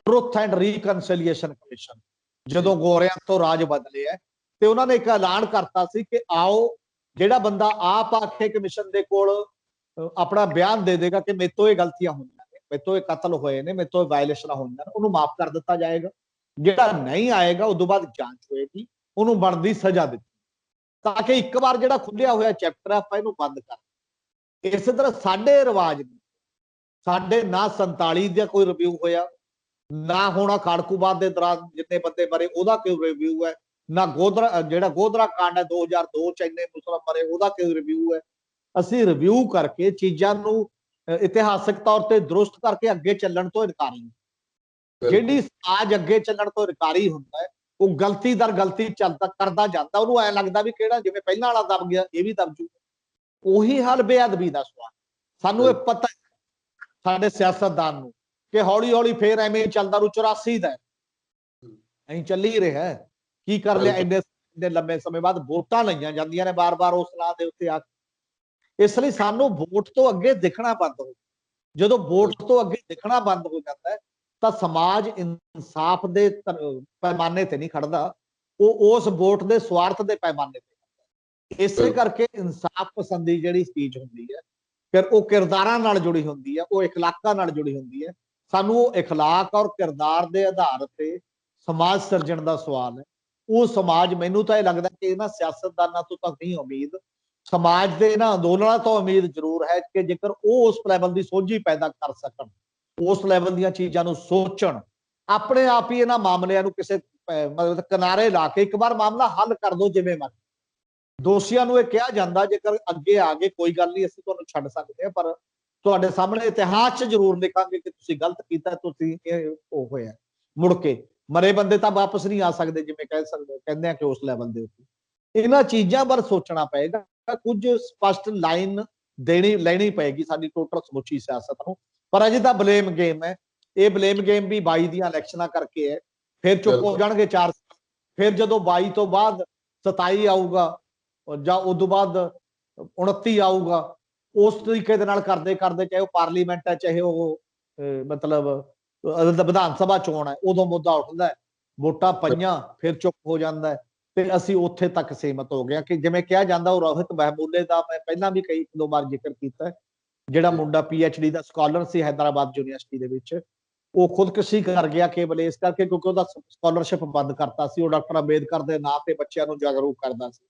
ਟਰੁੱਥ ਐਂਡ ਰੀਕਨਸੀਲੀਏਸ਼ਨ ਕਮਿਸ਼ਨ, ਜਦੋਂ ਗੋਰਿਆਂ ਤੋਂ ਰਾਜ ਬਦਲੇ ਹੈ, ਤੇ ਉਹਨਾਂ ਨੇ ਇੱਕ ਐਲਾਨ ਕਰਤਾ ਸੀ ਕਿ ਆਓ, ਜਿਹੜਾ ਬੰਦਾ ਆਪ ਆ ਕੇ ਕਮਿਸ਼ਨ ਦੇ ਕੋਲ ਆਪਣਾ ਬਿਆਨ ਦੇ ਦੇਗਾ ਕਿ ਮੇਰੇ ਤੋਂ ਇਹ ਗਲਤੀਆਂ ਹੋਈਆਂ ਨੇ, ਮੇਰੇ ਤੋਂ ਇਹ ਕਤਲ ਹੋਏ ਨੇ, ਮੇਰੇ ਤੋਂ ਇਹ ਵਾਇਲੇਸ਼ਨਾਂ ਹੋਈਆਂ ਨੇ, ਉਹਨੂੰ ਮਾਫ ਕਰ ਦਿੱਤਾ ਜਾਏਗਾ। ਜਿਹੜਾ ਨਹੀਂ ਆਏਗਾ ਉਦੋਂ ਬਾਅਦ ਜਾਂਚ ਹੋਏਗੀ, ਉਹਨੂੰ ਬਣਦੀ ਸਜ਼ਾ ਦਿੱਤੀ, ਤਾਂ ਕਿ ਇੱਕ ਵਾਰ ਜਿਹੜਾ ਖੁੱਲਿਆ ਹੋਇਆ ਚੈਪਟਰ ਆਪਾਂ ਇਹਨੂੰ ਬੰਦ ਕਰ। ਇਸੇ ਤਰ੍ਹਾਂ ਸਾਡੇ ਰਿਵਾਜ ਨੇ, ਸਾਡੇ ਨਾ 47 ਦਾ ਕੋਈ ਰਿਵਿਊ ਹੋਇਆ, ਨਾ ਹੋਣਾ ਖਾੜਕੂਬਾਦ ਦੇ ਦੌਰਾਨ ਜਿੰਨੇ ਬੰਦੇ ਮਰੇ ਉਹਦਾ ਕੋਈ ਰਿਵਿਊ ਹੈ, ਨਾ ਗੋਧਰਾ ਜਿਹੜਾ ਗੋਧਰਾ ਕਾਂਡ ਹੈ 2002 ਚ ਇੰਨੇ ਮੁਸਲਮਾਨ ਮਰੇ ਉਹਦਾ ਕੋਈ ਰਿਵਿਊ ਹੈ। ਅਸੀਂ ਰਿਵਿਊ ਕਰਕੇ ਚੀਜ਼ਾਂ ਨੂੰ ਇਤਿਹਾਸਕ ਤੌਰ ਤੇ ਦਰੁਸਤ ਕਰਕੇ ਅੱਗੇ ਚੱਲਣ ਤੋਂ ਇਨਕਾਰੀ ਹਾਂ। ਜਿਹੜੀ ਸਮਾਜ ਅੱਗੇ ਚੱਲਣ ਤੋਂ ਇਨਕਾਰੀ ਹੁੰਦਾ ਹੈ ਉਹ ਗਲਤੀ ਦਰ ਗਲਤੀ ਚੱਲਦਾ ਕਰਦਾ ਜਾਂਦਾ, ਉਹਨੂੰ ਐ ਲੱਗਦਾ ਵੀ ਕਿਹੜਾ ਜਿਵੇਂ ਪਹਿਲਾਂ ਵਾਲਾ ਦਬ ਗਿਆ ਇਹ ਵੀ ਦਬ ਜੂ। ਉਹੀ ਹਾਲ ਬੇਅਦਬੀ ਦਾ ਸਵਾਲ। ਸਾਨੂੰ ਇਹ ਪਤਾ ਸਾਡੇ ਸਿਆਸਤਦਾਨ ਨੂੰ ਕਿ ਹੌਲੀ ਹੌਲੀ ਫੇਰ ਐਵੇਂ ਚੱਲਦਾ ਰੂ 84 ਦਾ ਐਂ ਚੱਲੀ ਰਿਹਾ। ਕੀ ਕਰ ਲਿਆ ਇੰਨੇ ਲੰਬੇ ਸਮੇਂ ਬਾਅਦ ਵੋਟਾਂ ਲਈਆਂ ਜਾਂਦੀਆਂ ਨੇ ਬਾਰ-ਬਾਰ ਉਸ ਨਾਂ ਦੇ ਉੱਤੇ ਆ ਕੇ। ਇਸ ਲਈ ਸਾਨੂੰ ਵੋਟ ਤੋਂ ਅੱਗੇ ਦਿਖਣਾ ਬੰਦ ਹੋ, ਜਦੋਂ ਵੋਟ ਤੋਂ ਅੱਗੇ ਦਿਖਣਾ ਬੰਦ ਹੋ ਜਾਂਦਾ ਹੈ ਤਾਂ ਸਮਾਜ ਇਨਸਾਫ ਦੇ ਪੈਮਾਨੇ ਤੇ ਨਹੀਂ ਖੜਦਾ, ਉਹ ਉਸ ਵੋਟ ਦੇ ਸਵਾਰਥ ਦੇ ਪੈਮਾਨੇ ਤੇ ਖੜਦਾ। ਇਸੇ ਕਰਕੇ ਇਨਸਾਫ ਪਸੰਦੀ ਜਿਹੜੀ ਚੀਜ਼ ਹੁੰਦੀ ਹੈ ਫਿਰ ਉਹ ਕਿਰਦਾਰਾਂ ਨਾਲ ਜੁੜੀ ਹੁੰਦੀ ਹੈ, ਉਹ ਇਖਲਾਕਾਂ ਨਾਲ ਜੁੜੀ ਹੁੰਦੀ ਹੈ। ਸਾਨੂੰ ਉਹ ਇਖਲਾਕ ਔਰ ਕਿਰਦਾਰ ਦੇ ਆਧਾਰ ਤੇ ਸਮਾਜ ਸਿਰਜਣ ਦਾ ਸਵਾਲ ਹੈ। ਉਹ ਸਮਾਜ ਮੈਨੂੰ ਤਾਂ ਇਹ ਲੱਗਦਾ ਕਿ ਇਹਨਾਂ ਸਿਆਸਤਦਾਨਾਂ ਤੋਂ ਤਾਂ ਨਹੀਂ ਉਮੀਦ, ਸਮਾਜ ਦੇ ਇਹਨਾਂ ਅੰਦੋਲਨਾਂ ਤੋਂ ਉਮੀਦ ਜ਼ਰੂਰ ਹੈ ਕਿ ਜੇਕਰ ਉਹ ਉਸ ਲੈਵਲ ਦੀ ਸੋਝੀ ਪੈਦਾ ਕਰ ਸਕਣ, ਉਸ ਲੈਵਲ ਦੀਆਂ ਚੀਜ਼ਾਂ ਨੂੰ ਸੋਚਣ, ਆਪਣੇ ਆਪ ਹੀ ਇਹਨਾਂ ਮਾਮਲਿਆਂ ਨੂੰ ਕਿਸੇ ਮਤਲਬ ਕਿਨਾਰੇ ਲਾ ਕੇ ਇੱਕ ਵਾਰ ਮਾਮਲਾ ਹੱਲ ਕਰ ਦੋ। ਜਿਵੇਂ ਮਰ ਦੋਸ਼ੀਆਂ ਨੂੰ ਇਹ ਕਿਹਾ ਜਾਂਦਾ ਜੇਕਰ ਅੱਗੇ ਆ ਗਏ ਕੋਈ ਗੱਲ ਨਹੀਂ ਅਸੀਂ ਤੁਹਾਨੂੰ ਛੱਡ ਸਕਦੇ ਹਾਂ, ਪਰ ਤੁਹਾਡੇ ਸਾਹਮਣੇ ਇਤਿਹਾਸ 'ਚ ਜ਼ਰੂਰ ਲਿਖਾਂਗੇ ਕਿ ਤੁਸੀਂ ਗਲਤ ਕੀਤਾ, ਤੁਸੀਂ ਇਹ ਉਹ ਹੋਇਆ। ਮੁੜ ਕੇ ਮਰੇ ਬੰਦੇ ਤਾਂ ਵਾਪਸ ਨਹੀਂ ਆ ਸਕਦੇ, ਜਿਵੇਂ ਕਹਿੰਦੇ ਆ ਕਿ ਉਸ ਲੈਵਲ ਦੇ ਉੱਤੇ ਇਹਨਾਂ ਚੀਜ਼ਾਂ ਬਾਰੇ ਸੋਚਣਾ ਪਏਗਾ। ਕੁਝ ਸਪਸ਼ਟ ਲਾਈਨ ਲੈਣੀ ਪਏਗੀ ਸਾਡੀ ਟੋਟਲ ਸਮੁੱਚੀ ਸਿਆਸਤ ਨੂੰ। ਪਰ ਅਜੇ ਤਾਂ ਬਲੇਮ ਗੇਮ ਹੈ। ਇਹ ਬਲੇਮ ਗੇਮ ਵੀ 22 ਦੀਆਂ ਇਲੈਕਸ਼ਨਾਂ ਕਰਕੇ ਹੈ। ਫਿਰ ਚੁੱਪ ਹੋ ਜਾਣਗੇ 4 ਸਾਲ, ਫਿਰ ਜਦੋਂ 22 ਤੋਂ ਬਾਅਦ 27 ਆਊਗਾ ਜਾਂ ਉਦੋਂ ਬਾਅਦ 29 ਆਊਗਾ, ਉਸ ਤਰੀਕੇ ਦੇ ਨਾਲ ਕਰਦੇ ਕਰਦੇ ਚਾਹੇ ਉਹ ਪਾਰਲੀਮੈਂਟ ਹੈ ਚਾਹੇ ਉਹ ਮਤਲਬ ਵਿਧਾਨ ਸਭਾ ਚੋਣ ਹੈ, ਉਦੋਂ ਮੁੱਦਾ ਉੱਠਦਾ ਹੈ, ਵੋਟਾਂ ਪਈਆਂ ਫਿਰ ਚੁੱਪ ਹੋ ਜਾਂਦਾ ਹੈ ਤੇ ਅਸੀਂ ਉੱਥੇ ਤੱਕ ਸੀਮਤ ਹੋ ਗਏ ਕਿ ਜਿਵੇਂ ਕਿਹਾ ਜਾਂਦਾ ਉਹ ਰੋਹਿਤ ਮਹਿਮੂਲੇ ਦਾ ਮੈਂ ਪਹਿਲਾਂ ਵੀ ਕਈ 2 ਵਾਰ ਜ਼ਿਕਰ ਕੀਤਾ, ਜਿਹੜਾ ਮੁੰਡਾ PhD ਦਾ ਸਕਾਲਰ ਸੀ ਹੈਦਰਾਬਾਦ ਯੂਨੀਵਰਸਿਟੀ ਦੇ ਵਿੱਚ, ਉਹ ਖੁਦਕੁਸ਼ੀ ਕਰ ਗਿਆ ਕੇਵਲ ਇਸ ਕਰਕੇ ਕਿਉਂਕਿ ਉਹਦਾ ਸਕਾਲਰਸ਼ਿਪ ਬੰਦ ਕਰਤਾ ਸੀ। ਉਹ ਡਾਕਟਰ ਅੰਬੇਦਕਰ ਦੇ ਨਾਂ ਤੇ ਬੱਚਿਆਂ ਨੂੰ ਜਾਗਰੂਕ ਕਰਦਾ ਸੀ।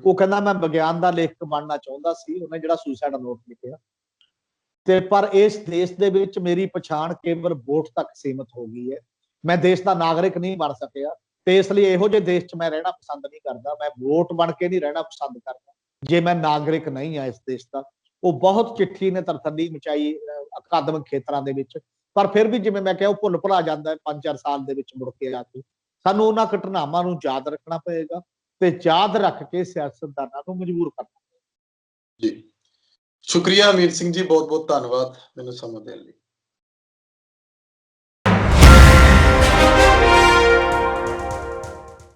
ਉਹ ਕਹਿੰਦਾ ਮੈਂ ਵਿਗਿਆਨ ਦਾ ਲੇਖਕ ਬਣਨਾ ਚਾਹੁੰਦਾ ਸੀ, ਉਹਨੇ ਜਿਹੜਾ ਸੁਸਾਈਡ ਨੋਟ ਲਿਖਿਆ। ਤੇ ਪਰ ਇਸ ਦੇਸ਼ ਦੇ ਵਿੱਚ ਮੇਰੀ ਪਛਾਣ ਕੇਵਲ ਵੋਟ ਤੱਕ ਸੀਮਤ ਹੋ ਗਈ ਹੈ, ਮੈਂ ਦੇਸ਼ ਦਾ ਨਾਗਰਿਕ ਨਹੀਂ ਬਣ ਸਕਿਆ ਤੇ ਇਸ ਲਈ ਇਹੋ ਜਿਹੇ ਦੇਸ਼ 'ਚ ਮੈਂ ਰਹਿਣਾ ਪਸੰਦ ਨਹੀਂ ਕਰਦਾ। ਮੈਂ ਵੋਟ ਬਣ ਕੇ ਨਹੀਂ ਰਹਿਣਾ ਪਸੰਦ ਕਰਦਾ ਜੇ ਮੈਂ ਨਾਗਰਿਕ ਨਹੀਂ ਆ ਇਸ ਦੇਸ਼ ਦਾ। ਉਹ ਬਹੁਤ ਚਿੱਠੀ ਨੇ ਤਰਤੱਲੀ ਮਚਾਈ ਅਕਾਦਮਿਕ ਖੇਤਰਾਂ ਦੇ ਵਿੱਚ, ਪਰ ਫਿਰ ਵੀ ਜਿਵੇਂ ਮੈਂ ਕਿਹਾ ਉਹ ਭੁੱਲ ਭੁਲਾ ਜਾਂਦਾ ਹੈ 5-4 ਸਾਲ ਦੇ ਵਿੱਚ ਮੁੜ ਕੇ ਆ ਕੇ। ਸਾਨੂੰ ਉਹਨਾਂ ਘਟਨਾਵਾਂ ਨੂੰ ਯਾਦ ਰੱਖਣਾ ਪਏਗਾ ਤੇ ਯਾਦ ਰੱਖ ਕੇ ਸਿਆਸਤਦਾਨਾਂ ਨੂੰ ਮਜਬੂਰ ਕਰਨਾ। ਜੀ ਸ਼ੁਕਰੀਆ ਅਮੀਰ ਸਿੰਘ ਜੀ, ਬਹੁਤ ਬਹੁਤ ਧੰਨਵਾਦ ਮੈਨੂੰ ਸਮਾਂ ਦੇਣ ਲਈ।